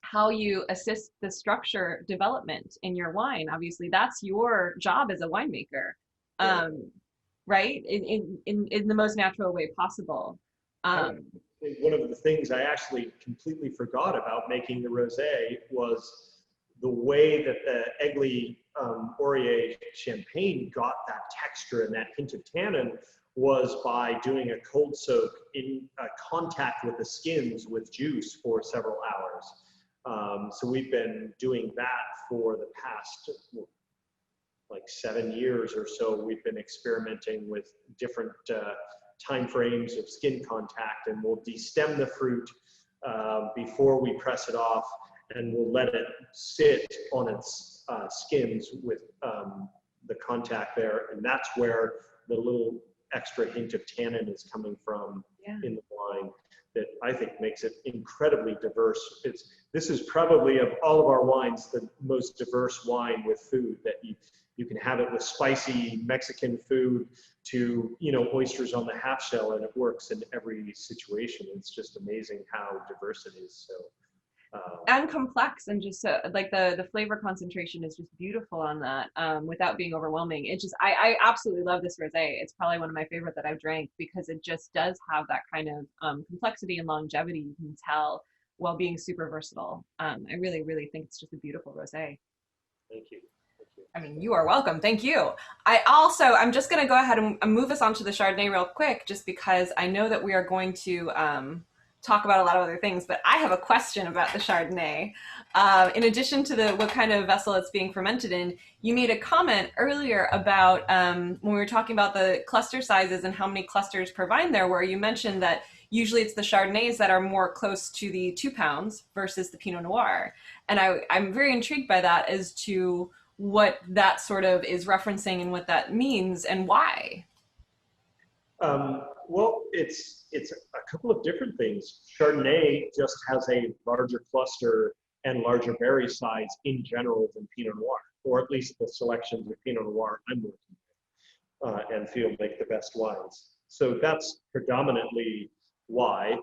how you assist the structure development in your wine. Obviously, that's your job as a winemaker, right? In the most natural way possible.
One of the things I actually completely forgot about making the rosé was the way that the Aigle Aurier Champagne got that texture and that hint of tannin was by doing a cold soak in contact with the skins with juice for several hours. So we've been doing that for the past 7 years or so. We've been experimenting with different time frames of skin contact, and we'll destem the fruit before we press it off, and we'll let it sit on its skins with the contact there, and that's where the little extra hint of tannin is coming from in the wine. that I think makes it incredibly diverse. This is probably, of all of our wines, the most diverse wine with food, that you can have it with spicy Mexican food to, you know, oysters on the half shell, and it works in every situation. It's just amazing how diverse it is. So.
And complex, and just like the flavor concentration is just beautiful on that, without being overwhelming. It just, I absolutely love this rosé. It's probably one of my favorite that I've drank, because it just does have that kind of complexity and longevity, you can tell, while being super versatile. I really, really think it's just a beautiful rosé.
Thank you. Thank you.
I mean, you are welcome. Thank you. I'm just going to go ahead and move us on to the Chardonnay real quick, just because I know that we are going to talk about a lot of other things, but I have a question about the Chardonnay. In addition to what kind of vessel it's being fermented in, you made a comment earlier about when we were talking about the cluster sizes and how many clusters per vine there were, you mentioned that usually it's the Chardonnays that are more close to the 2 pounds versus the Pinot Noir. And I'm very intrigued by that, as to what that sort of is referencing and what that means and why.
Well, it's a couple of different things. Chardonnay just has a larger cluster and larger berry size in general than Pinot Noir, or at least the selections of Pinot Noir I'm working with and feel make the best wines. So that's predominantly why.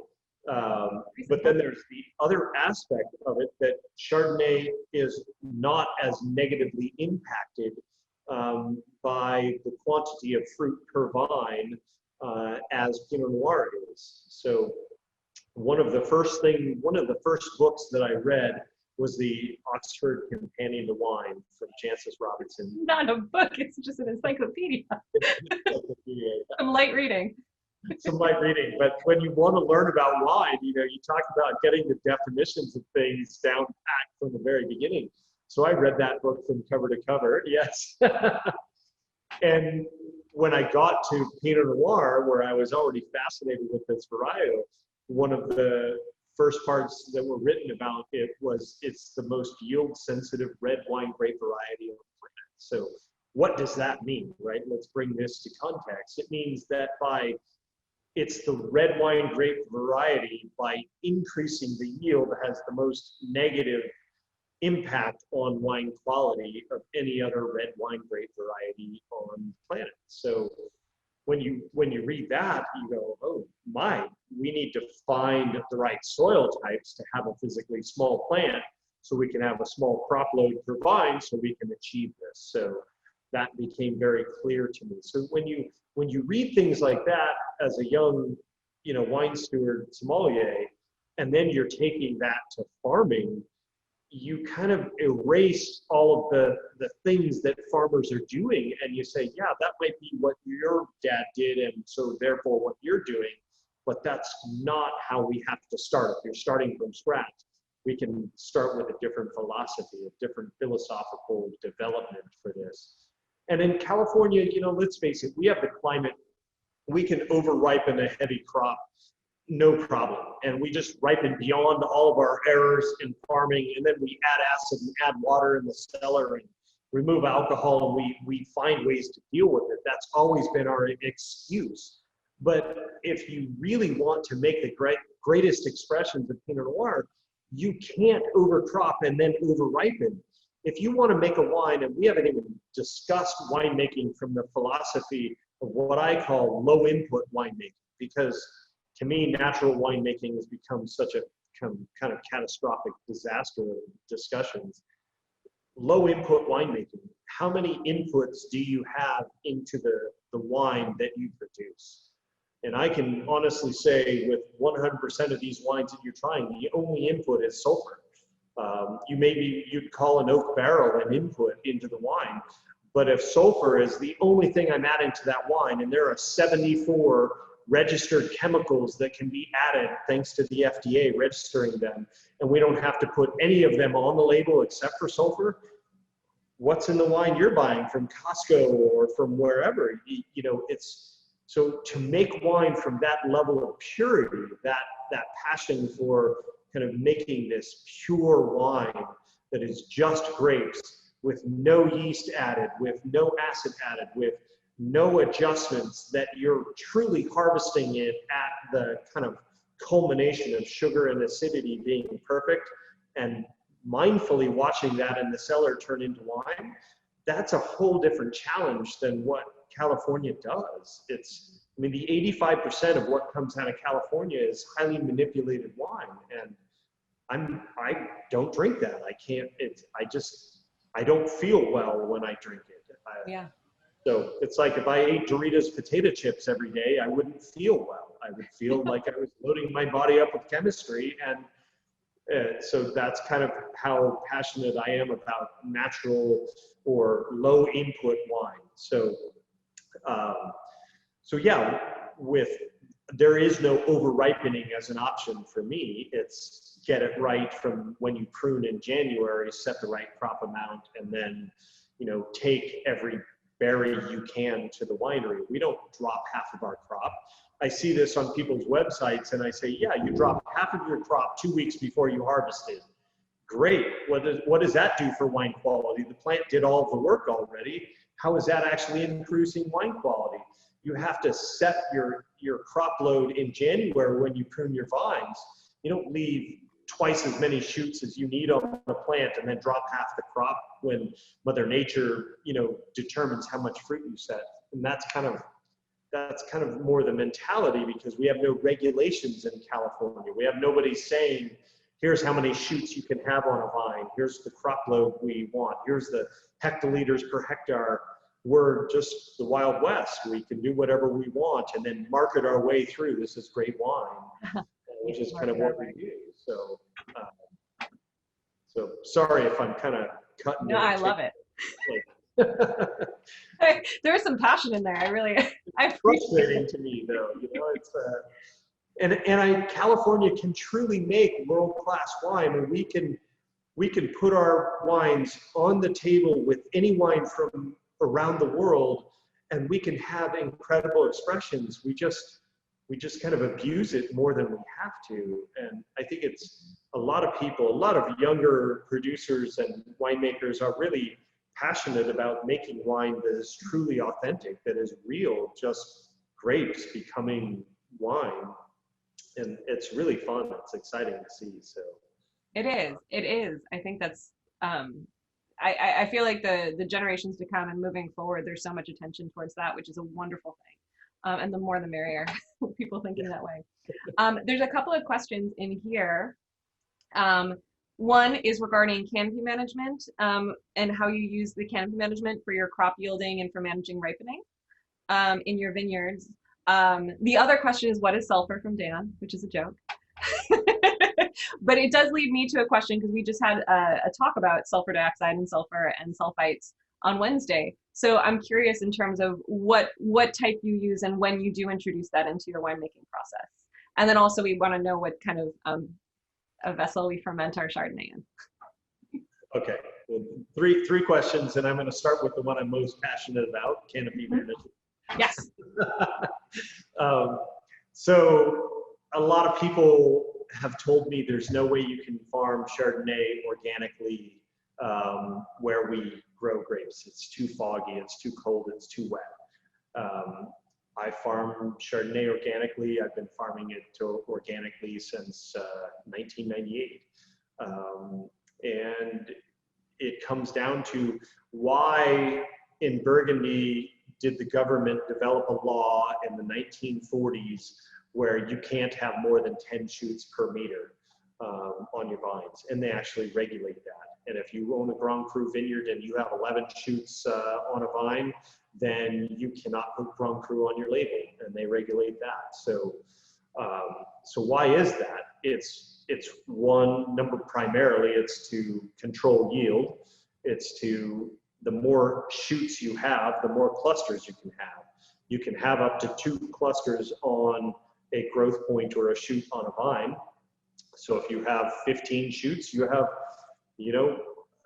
But then there's the other aspect of it, that Chardonnay is not as negatively impacted by the quantity of fruit per vine as Pinot Noir is. So one of the first books that I read was the Oxford Companion to Wine from Jancis Robinson.
Not a book, it's just an encyclopedia. Some light reading.
Some light reading, but when you want to learn about wine, you know, you talk about getting the definitions of things down pat from the very beginning. So I read that book from cover to cover, yes. And when I got to Pinot Noir, where I was already fascinated with this varietal, one of the first parts that were written about it was it's the most yield-sensitive red wine grape variety on the planet. So what does that mean, right? Let's bring this to context. It means that it's the red wine grape variety, by increasing the yield, has the most negative impact on wine quality of any other red wine grape variety on the planet. So when you read that, you go, oh my, we need to find the right soil types to have a physically small plant, so we can have a small crop load per vine, so we can achieve this. So that became very clear to me. So when you read things like that as a young, you know, wine steward sommelier, and then you're taking that to farming, you kind of erase all of the things that farmers are doing, and you say, yeah, that might be what your dad did, and so therefore what you're doing, but that's not how we have to start. If you're starting from scratch, we can start with a different philosophy, a different philosophical development for this. And in California, you know, let's face it, we have the climate, we can over-ripen a heavy crop, no problem. And we just ripen beyond all of our errors in farming, and then we add acid and add water in the cellar and remove alcohol, and we find ways to deal with it. That's always been our excuse. But if you really want to make the greatest expressions of Pinot Noir, you can't overcrop and then over-ripen. If you want to make a wine, and we haven't even discussed winemaking from the philosophy of what I call low input winemaking, because to me, natural winemaking has become such a kind of catastrophic disaster of discussions. Low input winemaking, how many inputs do you have into the wine that you produce? And I can honestly say with 100% of these wines that you're trying, the only input is sulfur. You'd call an oak barrel an input into the wine, but if sulfur is the only thing I'm adding to that wine, and there are 74 registered chemicals that can be added thanks to the FDA registering them, and we don't have to put any of them on the label except for sulfur, what's in the wine you're buying from Costco or from wherever? You know, so to make wine from that level of purity, that passion for kind of making this pure wine that is just grapes with no yeast added, with no acid added, with no adjustments, that you're truly harvesting it at the kind of culmination of sugar and acidity being perfect, and mindfully watching that in the cellar turn into wine, that's a whole different challenge than what California does. I mean, the 85% of what comes out of California is highly manipulated wine, and I don't drink that. I can't. I don't feel well when I drink it.
Yeah.
So it's like if I ate Doritos potato chips every day, I wouldn't feel well. I would feel like I was loading my body up with chemistry, and so that's kind of how passionate I am about natural or low input wine. So, yeah, there is no over ripening as an option for me. It's get it right from when you prune in January, set the right crop amount, and then, take every berry you can to the winery. We don't drop half of our crop. I see this on people's websites and I say, yeah, you drop half of your crop 2 weeks before you harvest it. Great. What does that do for wine quality? The plant did all the work already. How is that actually increasing wine quality? You have to set your crop load in January when you prune your vines. You don't leave twice as many shoots as you need on the plant and then drop half the crop when Mother Nature, determines how much fruit you set. And that's kind of more the mentality, because we have no regulations in California. We have nobody saying, here's how many shoots you can have on a vine. Here's the crop load we want. Here's the hectoliters per hectare. We're just the Wild West. We can do whatever we want and then market our way through. This is great wine, which is kind of what we do. So sorry if I'm kind of cutting.
No, I love it. There's some passion in there. I appreciate
frustrating
it.
to me though. It's California can truly make world-class wine, and we can put our wines on the table with any wine from around the world, and we can have incredible expressions. We just kind of abuse it more than we have to. And I think it's a lot of younger producers and winemakers are really passionate about making wine that is truly authentic, that is real, just grapes becoming wine. And it's really fun. It's exciting to see. So
It is. I think that's, I feel like the generations to come and moving forward, there's so much attention towards that, which is a wonderful thing. And the more the merrier, people thinking that way. There's a couple of questions in here. One is regarding canopy management, and how you use the canopy management for your crop yielding and for managing ripening in your vineyards. The other question is, what is sulfur, from Dan, which is a joke. But it does lead me to a question, because we just had a talk about sulfur dioxide and sulfur and sulfites on Wednesday. So I'm curious in terms of what type you use and when you do introduce that into your winemaking process. And then also we want to know what kind of a vessel we ferment our Chardonnay in.
Okay, well, three questions, and I'm going to start with the one I'm most passionate about, canopy management.
Yes.
So a lot of people have told me there's no way you can farm Chardonnay organically where we grow grapes. It's too foggy, it's too cold, it's too wet. I farm Chardonnay organically. I've been farming it organically since 1998. And it comes down to, why in Burgundy did the government develop a law in the 1940s where you can't have more than 10 shoots per meter on your vines, and they actually regulate that. And if you own a Grand Cru vineyard and you have 11 shoots on a vine, then you cannot put Grand Cru on your label, and they regulate that. So why is that? It's one number, primarily it's to control yield. It's the more shoots you have, the more clusters you can have. You can have up to 2 clusters on a growth point or a shoot on a vine. So if you have 15 shoots, you have,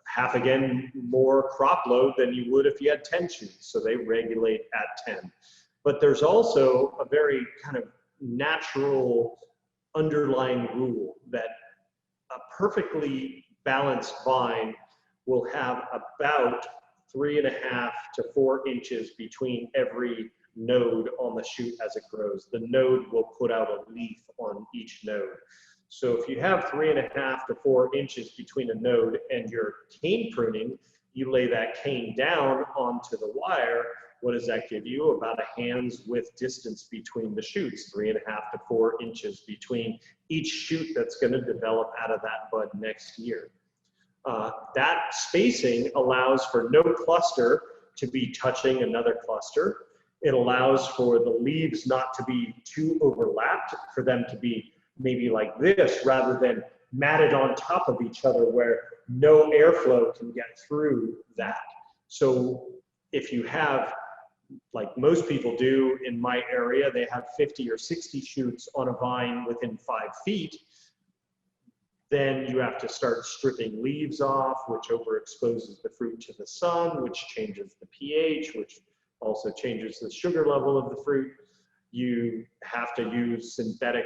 half again more crop load than you would if you had 10 shoots. So they regulate at 10. But there's also a very kind of natural underlying rule that a perfectly balanced vine will have about 3.5 to 4 inches between every node on the shoot as it grows. The node will put out a leaf on each node. So if you have 3.5 to 4 inches between a node and you're cane pruning, you lay that cane down onto the wire. What does that give you? About a hand's width distance between the shoots, 3.5 to 4 inches between each shoot that's going to develop out of that bud next year. That spacing allows for no cluster to be touching another cluster. It allows for the leaves not to be too overlapped, for them to be maybe like this rather than matted on top of each other where no airflow can get through that. So if you have, like most people do in my area, they have 50 or 60 shoots on a vine within 5 feet, then you have to start stripping leaves off, which overexposes the fruit to the sun, which changes the pH, which also changes the sugar level of the fruit. You have to use synthetic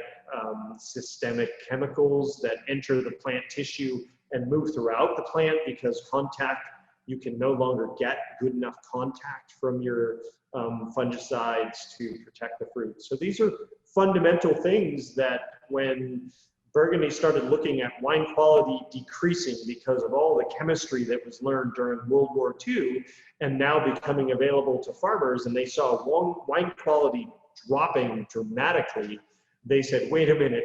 systemic chemicals that enter the plant tissue and move throughout the plant, because contact, you can no longer get good enough contact from your fungicides to protect the fruit. So these are fundamental things that when Burgundy started looking at wine quality decreasing because of all the chemistry that was learned during World War II and now becoming available to farmers, and they saw wine quality dropping dramatically, they said, wait a minute,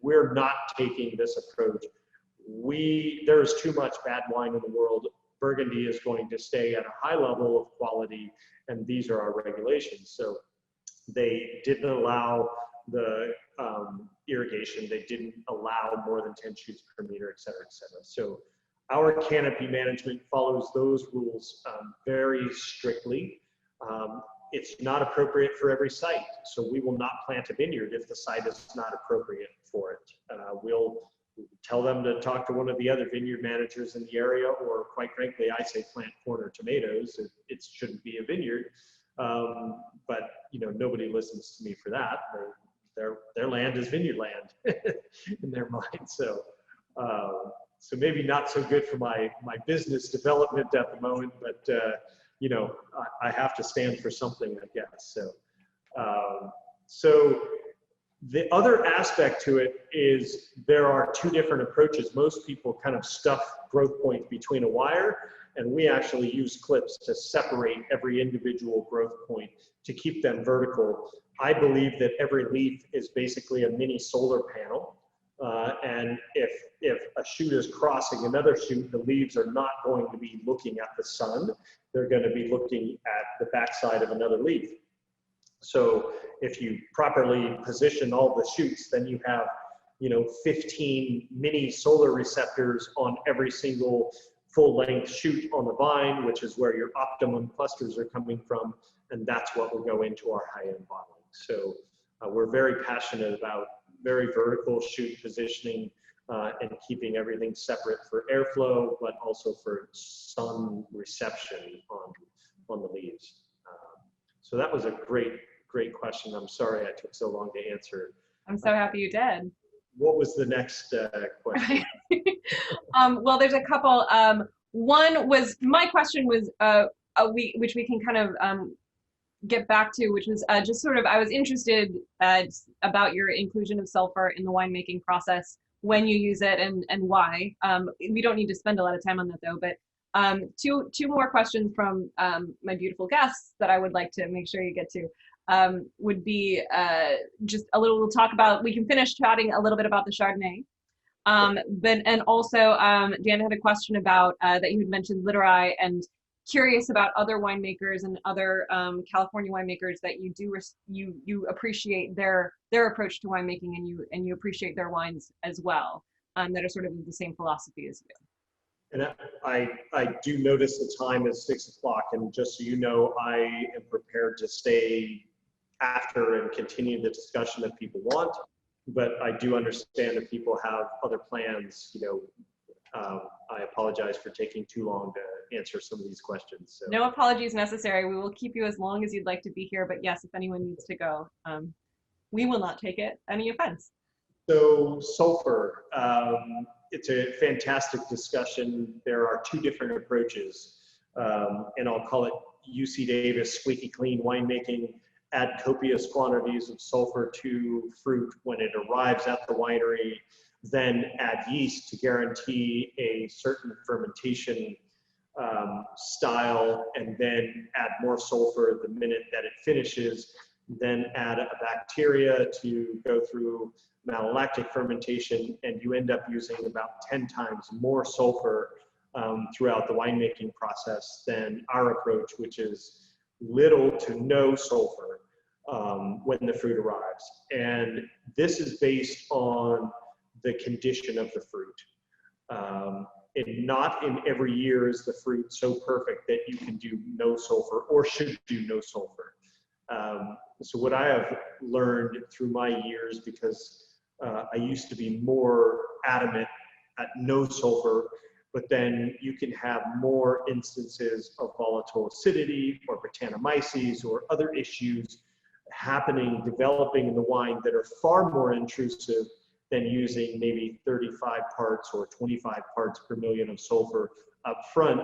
we're not taking this approach. There's too much bad wine in the world. Burgundy is going to stay at a high level of quality, and these are our regulations. So they didn't allow the irrigation, they didn't allow more than 10 shoots per meter, et cetera, et cetera. So our canopy management follows those rules very strictly. It's not appropriate for every site, so we will not plant a vineyard if the site is not appropriate for it. We'll tell them to talk to one of the other vineyard managers in the area, or quite frankly, I say plant corner tomatoes. It shouldn't be a vineyard, but you know, nobody listens to me for that. Their land is vineyard land in their mind. So, so maybe not so good for my business development at the moment, but you know, I have to stand for something, I guess. So, so the other aspect to it is there are 2 different approaches. Most people kind of stuff growth points between a wire, and we actually use clips to separate every individual growth point to keep them vertical. I believe that every leaf is basically a mini solar panel. And if a shoot is crossing another shoot, the leaves are not going to be looking at the sun. They're going to be looking at the backside of another leaf. So if you properly position all the shoots, then you have, you know, 15 mini solar receptors on every single full-length shoot on the vine, which is where your optimum clusters are coming from, and that's what will go into our high-end bottling. So we're very passionate about very vertical shoot positioning and keeping everything separate for airflow, but also for sun reception on the leaves. So that was a great question. I'm sorry I took so long to answer.
I'm so happy you did.
What was the next question?
Well, there's a couple. One was, my question was, which we can kind of get back to, which was just sort of, I was interested about your inclusion of sulfur in the winemaking process, when you use it and why. We don't need to spend a lot of time on that though, but two more questions from my beautiful guests that I would like to make sure you get to. Would be just a little, we'll talk about, we can finish chatting a little bit about the Chardonnay. And also, Dan had a question about that you had mentioned Literai, and curious about other winemakers and other California winemakers that you appreciate their approach to winemaking, and you appreciate their wines as well, that are sort of the same philosophy as you.
And I do notice the time is 6 o'clock, and just so you know, I am prepared to stay after and continue the discussion that people want, but I do understand that people have other plans. You know, I apologize for taking too long to answer some of these questions. So.
No apologies necessary. We will keep you as long as you'd like to be here, but yes, if anyone needs to go, we will not take it any offense.
So sulfur, it's a fantastic discussion. There are 2 different approaches, and I'll call it UC Davis squeaky clean winemaking, add copious quantities of sulfur to fruit when it arrives at the winery, then add yeast to guarantee a certain fermentation style, and then add more sulfur the minute that it finishes, then add a bacteria to go through malolactic fermentation, and you end up using about 10 times more sulfur throughout the winemaking process than our approach, which is little to no sulfur when the fruit arrives. And this is based on the condition of the fruit. And not in every year is the fruit so perfect that you can do no sulfur or should do no sulfur. So what I have learned through my years, because I used to be more adamant at no sulfur, but then you can have more instances of volatile acidity or Brettanomyces or other issues developing in the wine that are far more intrusive than using maybe 35 parts or 25 parts per million of sulfur up front,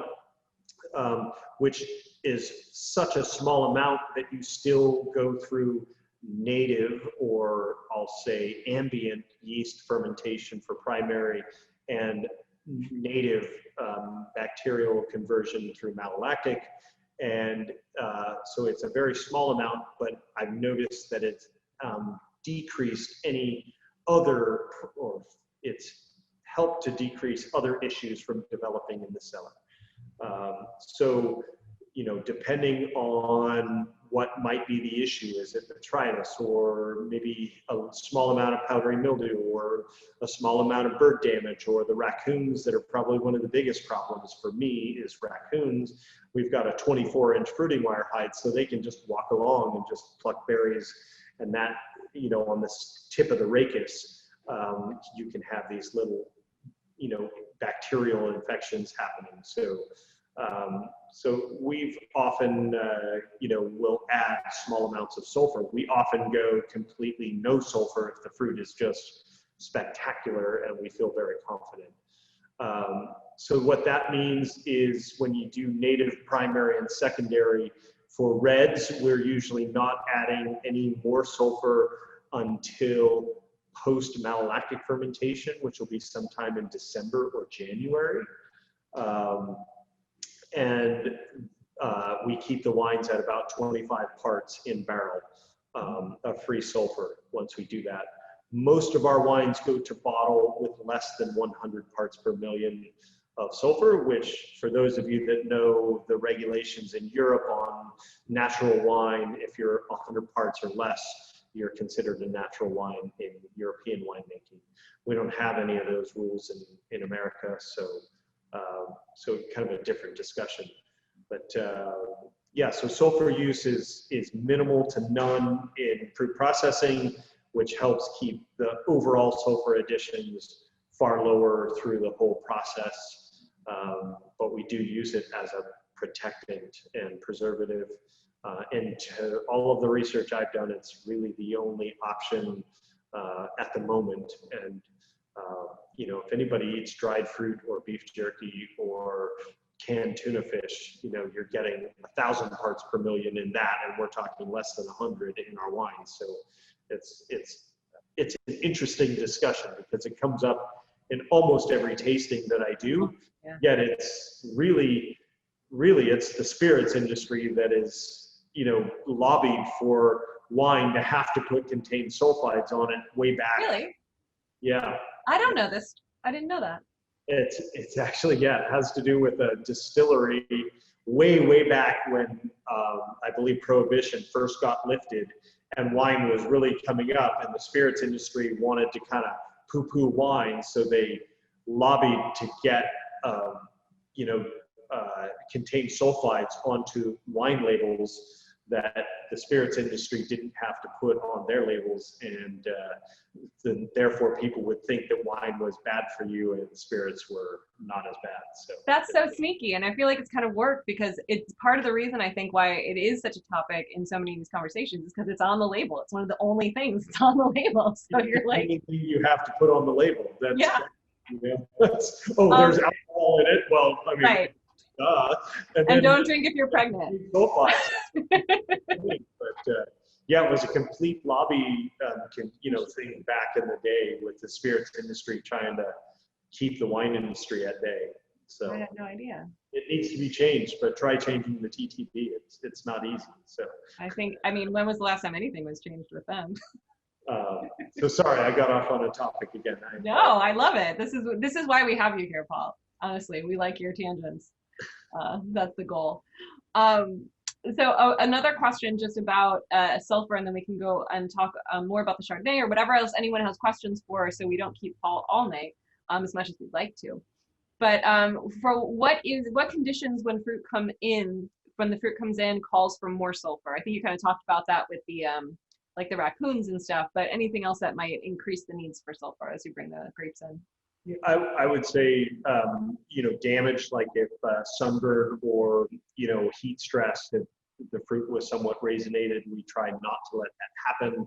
which is such a small amount that you still go through native, or I'll say ambient, yeast fermentation for primary, and native bacterial conversion through malolactic. And so it's a very small amount, but I've noticed that it's decreased any other, or it's helped to decrease other issues from developing in the cellar. So, you know, depending on what might be the issue, is it botrytis, or maybe a small amount of powdery mildew, or a small amount of bird damage, or the raccoons that are probably one of the biggest problems for me is raccoons. We've got a 24-inch fruiting wire height, so they can just walk along and just pluck berries, and that, you know, on the tip of the rachis, you can have these little, you know, bacterial infections happening. So we've often, you know, will add small amounts of sulfur. We often go completely no sulfur if the fruit is just spectacular and we feel very confident. So what that means is when you do native, primary, and secondary, for reds, we're usually not adding any more sulfur until post-malolactic fermentation, which will be sometime in December or January. And we keep the wines at about 25 parts in barrel of free sulfur once we do that. Most of our wines go to bottle with less than 100 parts per million of sulfur, which, for those of you that know the regulations in Europe on natural wine, if you're 100 parts or less, you're considered a natural wine in European winemaking. We don't have any of those rules in America, so kind of a different discussion. But yeah, so sulfur use is minimal to none in fruit processing, which helps keep the overall sulfur additions far lower through the whole process. But we do use it as a protectant and preservative. And to all of the research I've done, it's really the only option at the moment. And you know, if anybody eats dried fruit or beef jerky or canned tuna fish, you know, you're getting 1,000 parts per million in that, and we're talking less than 100 in our wine. So it's an interesting discussion because it comes up in almost every tasting that I do. Yeah. Yet it's really it's the spirits industry that is, you know, lobbied for wine to have to put contained sulfides on it way back.
Really?
Yeah.
I don't know this. I didn't know that.
It's actually, yeah, it has to do with a distillery way back when I believe Prohibition first got lifted and wine was really coming up, and the spirits industry wanted to kind of poo-poo wine, so they lobbied to get you know, contained sulfides onto wine labels that the spirits industry didn't have to put on their labels, and then therefore people would think that wine was bad for you and spirits were not as bad. So
that's so sneaky, and I feel like it's kind of worked because it's part of the reason I think why it is such a topic in so many of these conversations is because it's on the label. It's one of the only things that's on the label. So you're like,
anything you have to put on the label. That's,
yeah.
You know, there's alcohol in it. Well, I mean,
right.
And
And
then
don't drink if you're pregnant.
sulfides. But yeah, it was a complete lobby, thing back in the day with the spirits industry trying to keep the wine industry at bay. So
I had no idea.
it needs to be changed, but try changing the TTP. It's not easy. So
When was the last time anything was changed with them?
so sorry, I got off on a topic again.
No, I love it. This is why we have you here, Paul. Honestly, we like your tangents. That's the goal. Another question just about sulfur, and then we can go and talk more about the Chardonnay or whatever else anyone has questions for, so we don't keep Paul all night as much as we'd like to. But for what conditions when the fruit comes in calls for more sulfur? I think you kind of talked about that with the like the raccoons and stuff, but anything else that might increase the needs for sulfur as you bring the grapes in?
I would say, damage, like if sunburn or, heat stress, if the fruit was somewhat raisinated, we try not to let that happen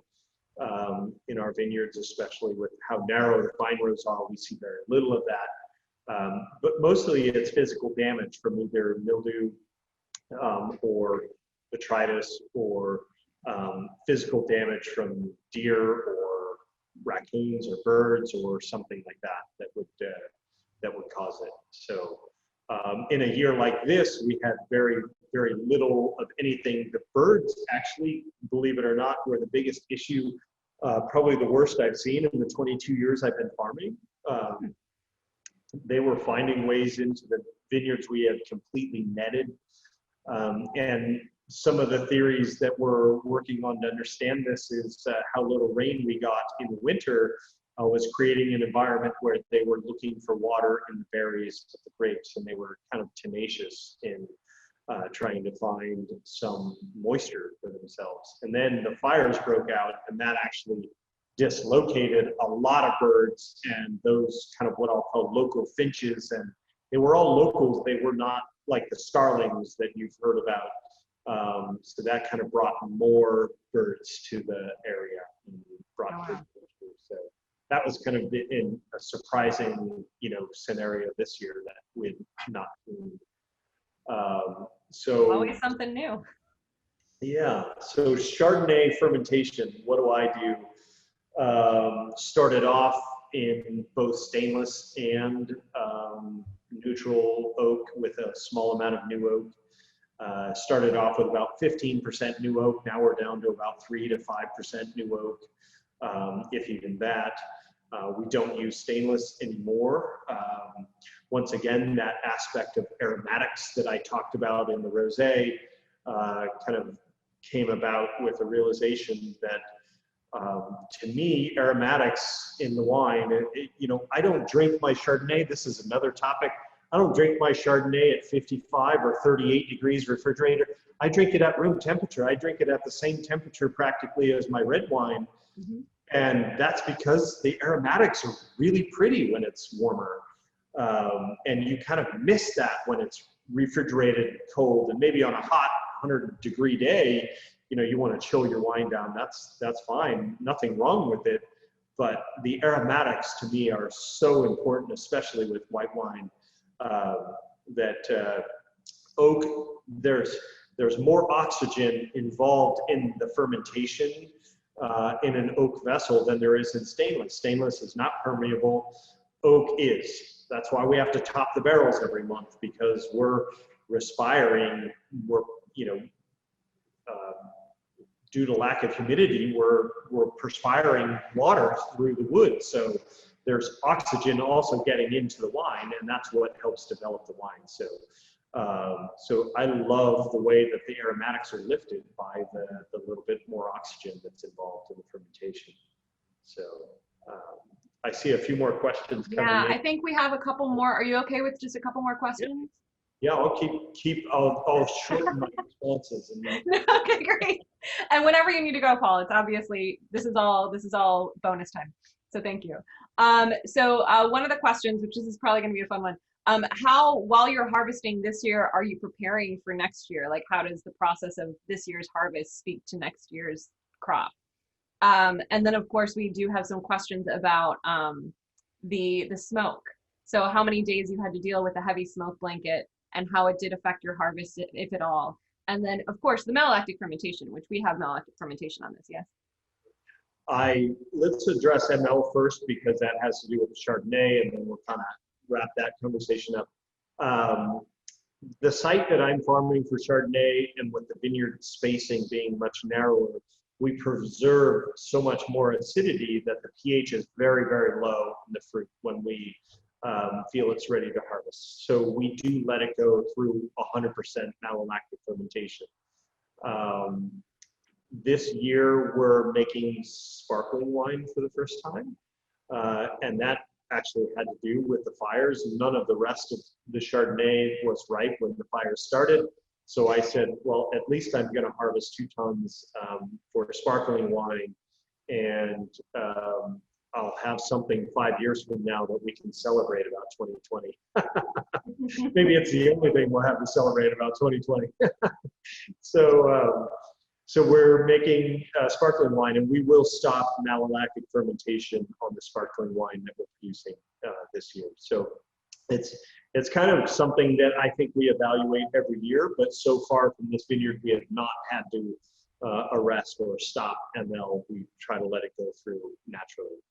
in our vineyards, especially with how narrow the vine rows are. We see very little of that. But mostly it's physical damage from either mildew or botrytis or physical damage from deer or raccoons or birds or something like that would cause it. So in a year like this, we had very, very little of anything. The birds actually, believe it or not, were the biggest issue, probably the worst I've seen in the 22 years I've been farming. They were finding ways into the vineyards we had completely netted. And some of the theories that we're working on to understand this is how little rain we got in the winter was creating an environment where they were looking for water in the berries of the grapes, and they were kind of tenacious in trying to find some moisture for themselves. And then the fires broke out, and that actually dislocated a lot of birds and those kind of what I'll call local finches, and they were all locals. They were not like the starlings that you've heard about. So that kind of brought more birds to the area and brought birds. So that was kind of in a surprising, scenario this year that we'd not seen. So
always something new.
Yeah. So Chardonnay fermentation, what do I do? Started off in both stainless and neutral oak with a small amount of new oak. Started off with about 15% new oak. Now we're down to about 3 to 5% new oak, if even that. We don't use stainless anymore. Once again, that aspect of aromatics that I talked about in the rosé kind of came about with a realization that to me, aromatics in the wine, I don't drink my Chardonnay. This is another topic. I don't drink my Chardonnay at 55 or 38 degrees refrigerator. I drink it at room temperature. I drink it at the same temperature practically as my red wine. Mm-hmm. And that's because the aromatics are really pretty when it's warmer. And you kind of miss that when it's refrigerated cold. And maybe on a hot 100-degree day, you want to chill your wine down. That's fine. Nothing wrong with it. But the aromatics to me are so important, especially with white wine. That oak, there's more oxygen involved in the fermentation in an oak vessel than there is in stainless. Stainless is not permeable. Oak is. That's why we have to top the barrels every month, because we're respiring. Due to lack of humidity, we're perspiring water through the wood. So there's oxygen also getting into the wine, and that's what helps develop the wine. So, so I love the way that the aromatics are lifted by the little bit more oxygen that's involved in the fermentation. So I see a few more questions coming in.
I think we have a couple more. Are you okay with just a couple more questions?
Yeah, I'll I'll shorten my responses.
Okay, great. And whenever you need to go, Paul, it's obviously, this is all bonus time. So thank you. So one of the questions, which this is probably going to be a fun one, how, while you're harvesting this year, are you preparing for next year? Like, how does the process of this year's harvest speak to next year's crop? And then, of course, we do have some questions about the smoke. So how many days you had to deal with a heavy smoke blanket, and how it did affect your harvest, if at all. And then, of course, the malolactic fermentation, which we have malolactic fermentation on this, yes?
Let's address ML first because that has to do with the Chardonnay, and then we'll kind of wrap that conversation up. The site that I'm farming for Chardonnay, and with the vineyard spacing being much narrower, we preserve so much more acidity that the pH is very, very low in the fruit when we feel it's ready to harvest. So we do let it go through 100% malolactic fermentation. This year we're making sparkling wine for the first time, and that actually had to do with the fires. None of the rest of the Chardonnay was ripe when the fires started. So I said, well, at least I'm going to harvest 2 tons for sparkling wine, and I'll have something 5 years from now that we can celebrate about 2020. Maybe it's the only thing we'll have to celebrate about 2020. So we're making sparkling wine, and we will stop malolactic fermentation on the sparkling wine that we're producing this year. So it's kind of something that I think we evaluate every year, but so far from this vineyard, we have not had to arrest or stop ML. We try to let it go through naturally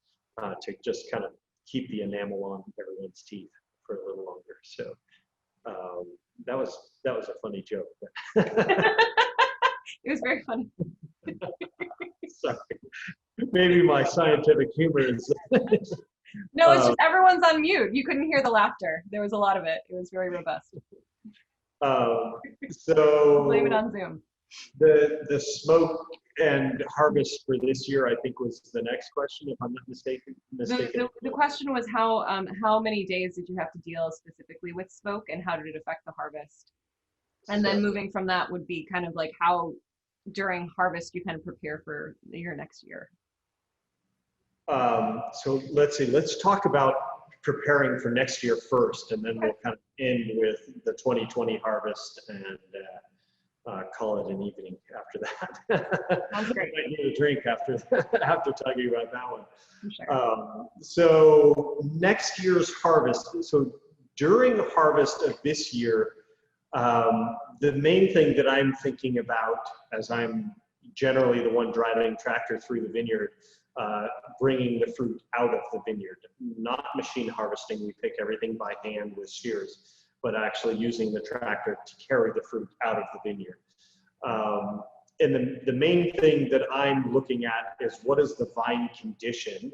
to just kind of keep the enamel on everyone's teeth for a little longer. So that was a funny joke.
It was very funny.
Sorry. Maybe my scientific humor is.
No, it's just everyone's on mute. You couldn't hear the laughter. There was a lot of it. It was very robust.
So
blame it on Zoom.
The smoke and harvest for this year, I think, was the next question, if I'm not mistaken.
The question was how many days did you have to deal specifically with smoke, and how did it affect the harvest? And then moving from that would be kind of like how during harvest you kind of prepare for your next year.
So let's talk about preparing for next year first, and then we'll kind of end with the 2020 harvest and call it an evening after that.
Sounds great.
I need a drink after talking about that one.
Sure.
So next year's harvest, so during the harvest of this year, the main thing that I'm thinking about, as I'm generally the one driving tractor through the vineyard, bringing the fruit out of the vineyard, not machine harvesting. We pick everything by hand with shears, but actually using the tractor to carry the fruit out of the vineyard. And the main thing that I'm looking at is, what is the vine condition?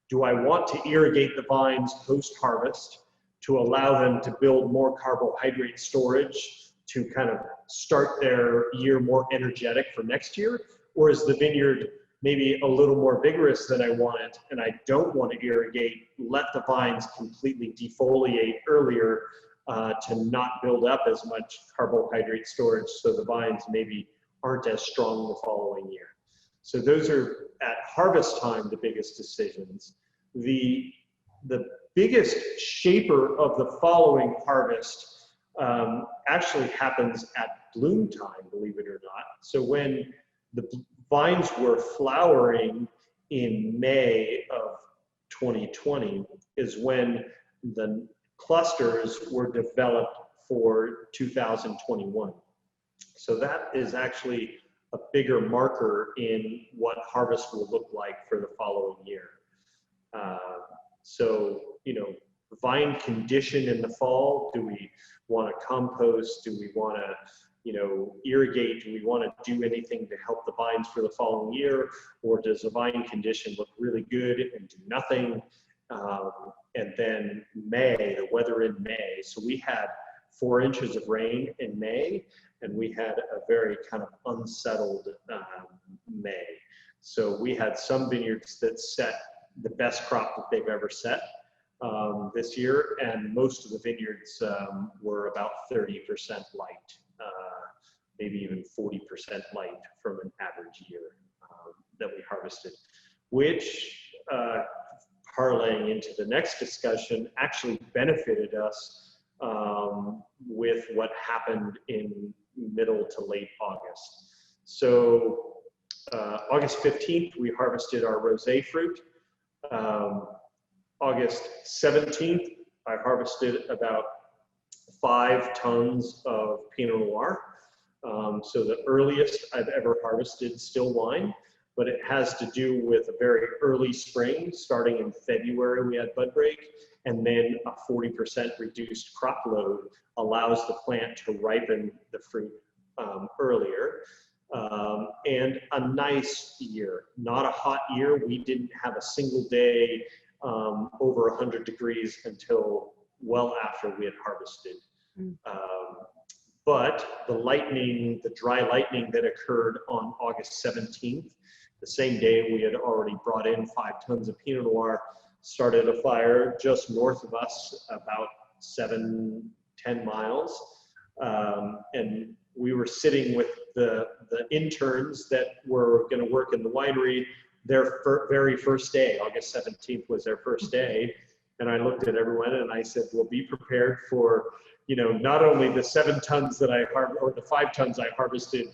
Do I want to irrigate the vines post-harvest to allow them to build more carbohydrate storage to kind of start their year more energetic for next year? Or is the vineyard maybe a little more vigorous than I want it, and I don't want to irrigate, let the vines completely defoliate earlier to not build up as much carbohydrate storage, so the vines maybe aren't as strong the following year? So those are, at harvest time, the biggest decisions. The biggest shaper of the following harvest actually happens at bloom time, believe it or not. So when the vines were flowering in May of 2020 is when the clusters were developed for 2021. So that is actually a bigger marker in what harvest will look like for the following year. So, vine condition in the fall, do we want to compost? Do we want to, irrigate? Do we want to do anything to help the vines for the following year? Or does the vine condition look really good and do nothing? And then May, the weather in May. So we had 4 inches of rain in May, and we had a very kind of unsettled May. So we had some vineyards that set the best crop that they've ever set this year, and most of the vineyards were about 30% light, maybe even 40% light from an average year that we harvested, which parlaying into the next discussion actually benefited us with what happened in middle to late August. So August 15th, we harvested our rosé fruit. August 17th, I harvested about 5 tons of Pinot Noir. So the earliest I've ever harvested still wine, but it has to do with a very early spring. Starting in February, we had bud break, and then a 40% reduced crop load allows the plant to ripen the fruit earlier. And a nice year, not a hot year. We didn't have a single day over 100 degrees until well after we had harvested. But the dry lightning that occurred on August 17th, the same day we had already brought in 5 tons of Pinot Noir, started a fire just north of us, about 7-10 miles. And we were sitting with the interns that were going to work in the winery. Their very first day, August 17th was their first day. And I looked at everyone and I said, well, be prepared for, not only the 7 tons that or the 5 tons I harvested,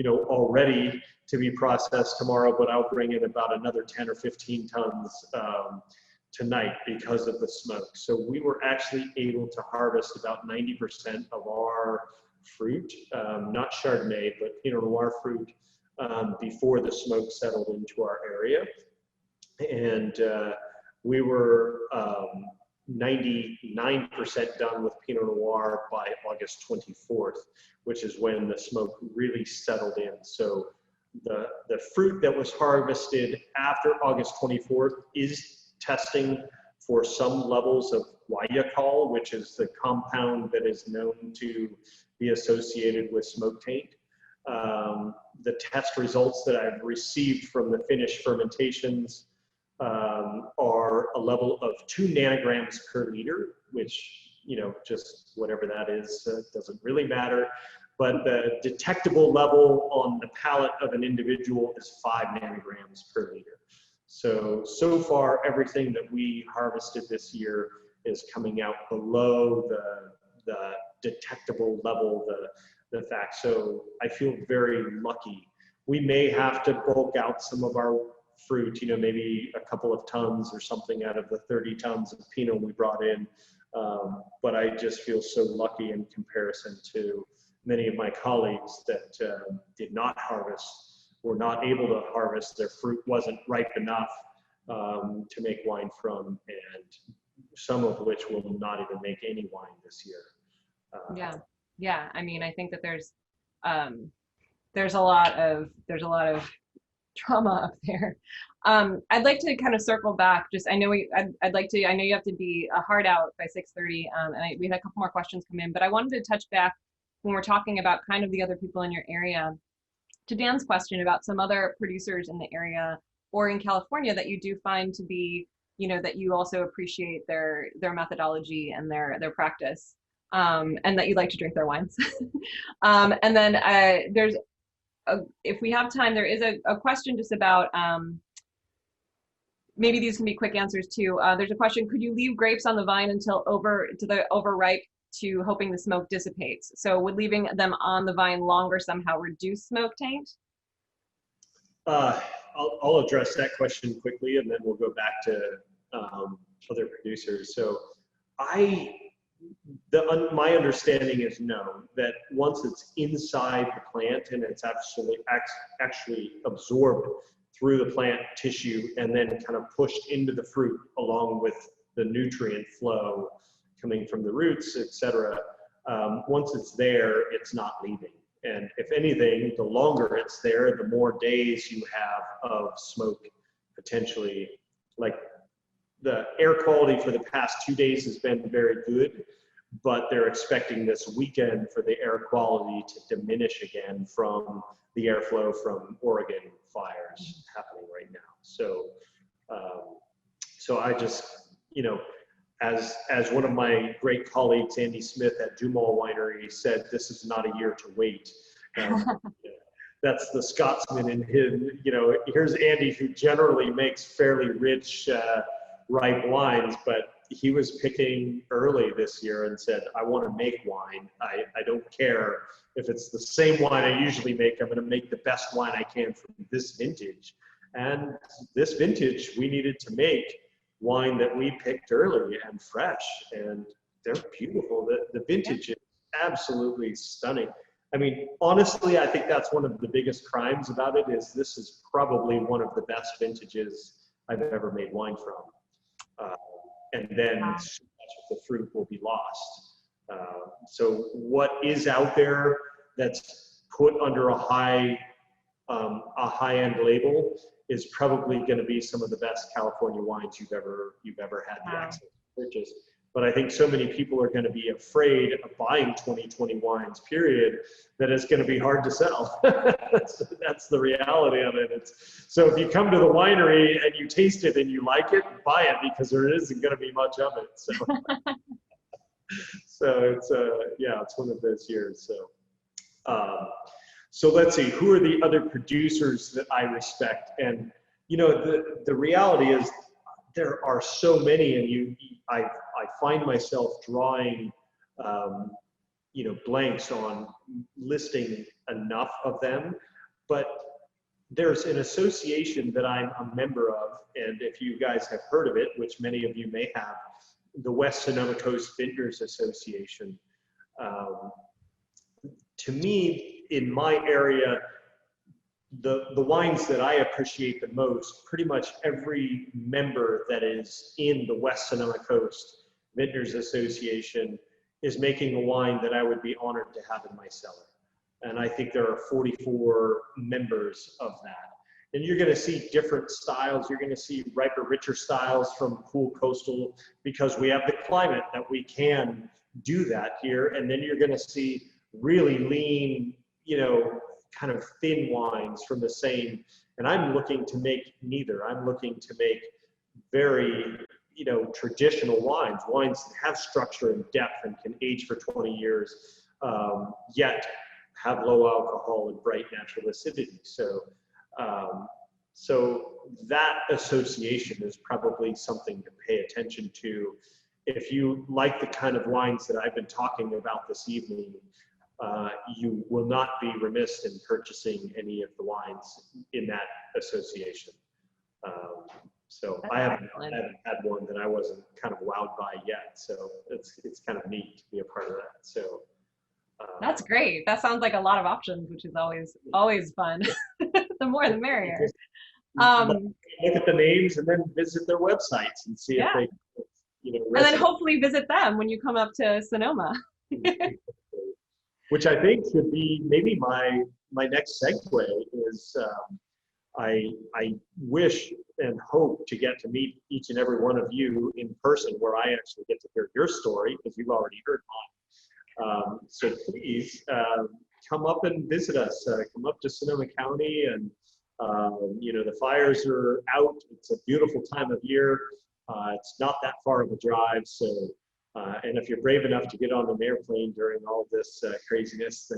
already to be processed tomorrow, but I'll bring in about another 10 or 15 tons tonight because of the smoke. So we were actually able to harvest about 90% of our fruit, not Chardonnay, but Pinot Noir fruit, before the smoke settled into our area. And we were 99% done with Pinot Noir by August 24th, which is when the smoke really settled in. So the fruit that was harvested after August 24th is testing for some levels of guaiacol, which is the compound that is known to be associated with smoke taint. The test results that I've received from the finished fermentations are a level of 2 nanograms per liter, which, just whatever that is, doesn't really matter. But the detectable level on the palate of an individual is 5 nanograms per liter. So far, everything that we harvested this year is coming out below the detectable level, the fact. So I feel very lucky. We may have to bulk out some of our fruit, maybe a couple of tons or something out of the 30 tons of Pinot we brought in. But I just feel so lucky in comparison to many of my colleagues that did not harvest, were not able to harvest. Their fruit wasn't ripe enough to make wine from, and some of which will not even make any wine this year.
Yeah. I mean, I think that there's a lot of trauma up there. I'd like to kind of circle back. I know you have to be hard out by 6:30, and we had a couple more questions come in, but I wanted to touch back when we're talking about kind of the other people in your area to Dan's question about some other producers in the area or in California that you do find to be, that you also appreciate their methodology and their practice, and that you like to drink their wines. And then if we have time, there is a question just about, maybe these can be quick answers too. There's a question, could you leave grapes on the vine until overripe to hoping the smoke dissipates? So would leaving them on the vine longer somehow reduce smoke taint?
I'll address that question quickly, and then we'll go back to other producers. So my understanding is no, that once it's inside the plant and it's actually absorbed through the plant tissue and then kind of pushed into the fruit along with the nutrient flow coming from the roots, etc. Once it's there, it's not leaving. And if anything, the longer it's there, the more days you have of smoke potentially. Like the air quality for the past 2 days has been very good, but they're expecting this weekend for the air quality to diminish again from the airflow from Oregon fires happening right now. So I just, as one of my great colleagues, Andy Smith at Dumal Winery, said, this is not a year to wait. That's the Scotsman in him. Here's Andy, who generally makes fairly rich, ripe wines, but he was picking early this year and said, I want to make wine. I don't care if it's the same wine I usually make. I'm going to make the best wine I can from this vintage. And this vintage, we needed to make wine that we picked early and fresh. And they're beautiful. The vintage is absolutely stunning. I mean, honestly, I think that's one of the biggest crimes about it is this is probably one of the best vintages I've ever made wine from. And then so much of the fruit will be lost. So what is out there that's put under a high-end label is probably going to be some of the best California wines you've ever had the access to purchase. But I think so many people are going to be afraid of buying 2020 wines, period, that it's going to be hard to sell. That's the reality of it. So if you come to the winery and you taste it and you like it, buy it because there isn't going to be much of it. So, it's one of those years. So let's see, who are the other producers that I respect? And the reality is there are so many, and I find myself drawing blanks on listing enough of them, but there's an association that I'm a member of, and if you guys have heard of it, which many of you may have, the West Sonoma Coast Vintners Association. To me, in my area, the wines that I appreciate the most, pretty much every member that is in the West Sonoma Coast Vintners Association is making a wine that I would be honored to have in my cellar. And I think there are 44 members of that. And you're going to see different styles. You're going to see riper, richer styles from cool coastal because we have the climate that we can do that here. And then you're going to see really lean, kind of thin wines from the same. And I'm looking to make neither. I'm looking to make very, traditional wines that have structure and depth and can age for 20 years, yet have low alcohol and bright natural acidity. So that association is probably something to pay attention to. If you like the kind of wines that I've been talking about this evening, you will not be remiss in purchasing any of the wines in that association. I haven't had one that I wasn't kind of wowed by yet. So it's kind of neat to be a part of that. So
that's great. That sounds like a lot of options, which is always fun. The more the merrier.
Look at the names and then visit their websites and see if they,
and then hopefully visit them when you come up to Sonoma.
Which I think should be maybe my next segue is I wish and hope to get to meet each and every one of you in person where I actually get to hear your story because you've already heard mine. So please come up and visit us. Come up to Sonoma County and the fires are out. It's a beautiful time of year. It's not that far of a drive. So and if you're brave enough to get on an airplane during all this craziness,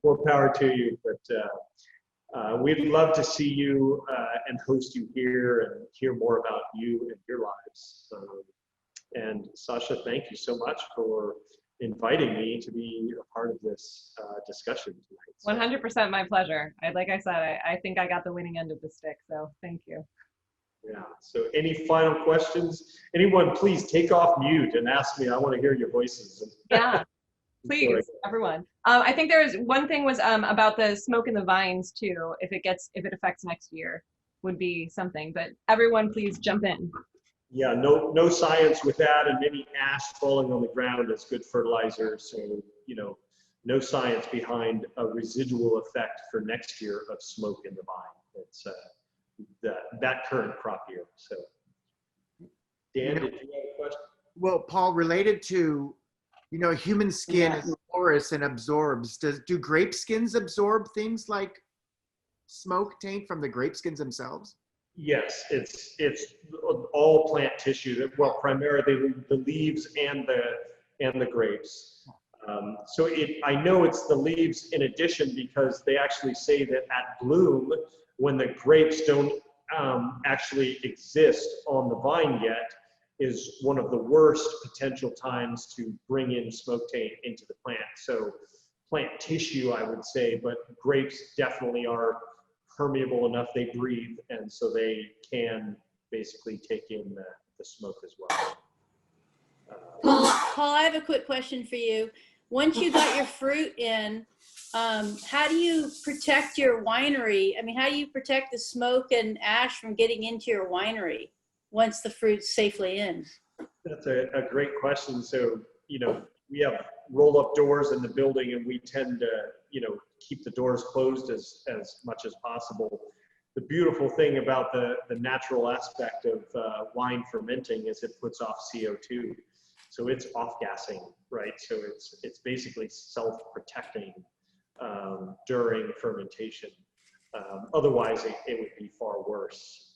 more power to you. But we'd love to see you and host you here and hear more about you and your lives. And Sasha, thank you so much for inviting me to be a part of this discussion tonight.
100% my pleasure. Like I said, I think I got the winning end of the stick, so thank you.
Yeah, so any final questions? Anyone, please take off mute and ask me. I want to hear your voices.
Yeah, please, everyone. I think there was one thing was about the smoke in the vines too. If it affects next year, would be something. But everyone, please jump in.
Yeah, no science with that, and any ash falling on the ground is good fertilizer. So no science behind a residual effect for next year of smoke in the vine. It's that current crop year. So, Dan, did you have a question?
Well, Paul, related to, human skin is porous and absorbs. Do grape skins absorb things like smoke taint from the grape skins themselves?
Yes, it's all plant tissue. Well, primarily the leaves and the grapes. So I know it's the leaves in addition because they actually say that at bloom, when the grapes don't actually exist on the vine yet, is one of the worst potential times to bring in smoke taint into the plant. So plant tissue, I would say, but grapes definitely are permeable enough, they breathe, and so they can basically take in the smoke as well.
Paul, I have a quick question for you. Once you got your fruit in, how do you protect your winery? I mean, how do you protect the smoke and ash from getting into your winery once the fruit's safely in?
That's a great question. So, we have roll-up doors in the building, and we tend to, keep the doors closed as much as possible. The beautiful thing about the natural aspect of wine fermenting is it puts off CO2. So it's off-gassing, right? So it's basically self-protecting during fermentation. Otherwise, it would be far worse.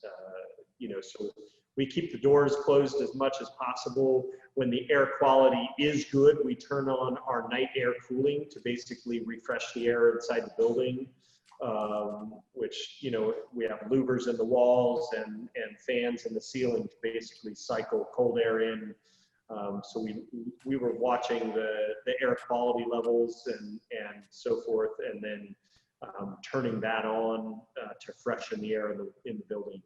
So we keep the doors closed as much as possible. When the air quality is good, we turn on our night air cooling to basically refresh the air inside the building, which, we have louvers in the walls and fans in the ceiling to basically cycle cold air in. So we were watching the air quality levels and so forth, and then turning that on to freshen the air in the building.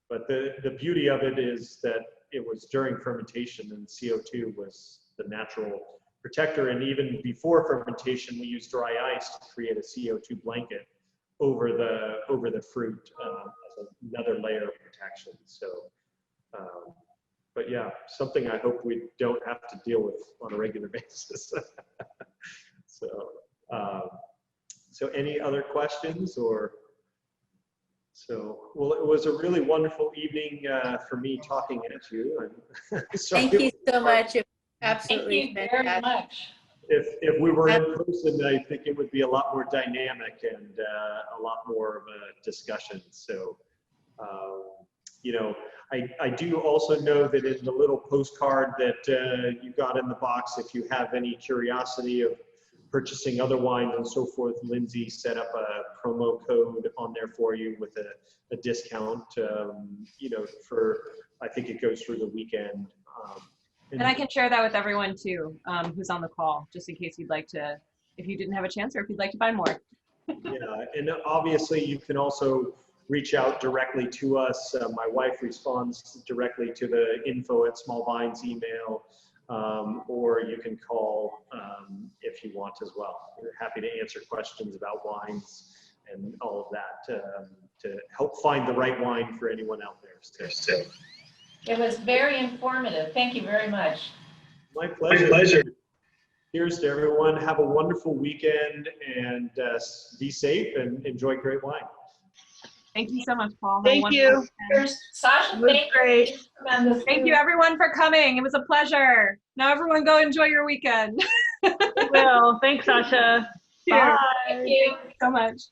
But the beauty of it is that it was during fermentation, and CO2 was the natural protector. And even before fermentation, we used dry ice to create a CO2 blanket over the fruit as another layer of protection. So, but yeah, something I hope we don't have to deal with on a regular basis. So any other questions or? Well, it was a really wonderful evening for me talking at you. And
Thank you so much. Absolutely.
Thank you very much.
If we were in person, I think it would be a lot more dynamic and a lot more of a discussion. So, I do also know that in the little postcard that you got in the box, if you have any curiosity of purchasing other wines and so forth, Lindsay set up a promo code on there for you with a discount, for, I think it goes through the weekend.
And I can share that with everyone too, who's on the call, just in case you'd like to, if you didn't have a chance or if you'd like to buy more.
Yeah, and obviously you can also reach out directly to us. My wife responds directly to the info@smallvines email. Or you can call if you want as well. We're happy to answer questions about wines and all of that to help find the right wine for anyone out there. So.
It was very informative. Thank you very much.
My pleasure. Cheers to everyone. Have a wonderful weekend and be safe and enjoy great wine.
Thank you so much, Paul.
Thank you.
Sasha,
Great.
Thank you everyone for coming. It was a pleasure. Now everyone go enjoy your weekend.
Well, thanks, Sasha.
Cheers.
Bye.
Thank you.
Thank you so much.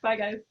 Bye guys.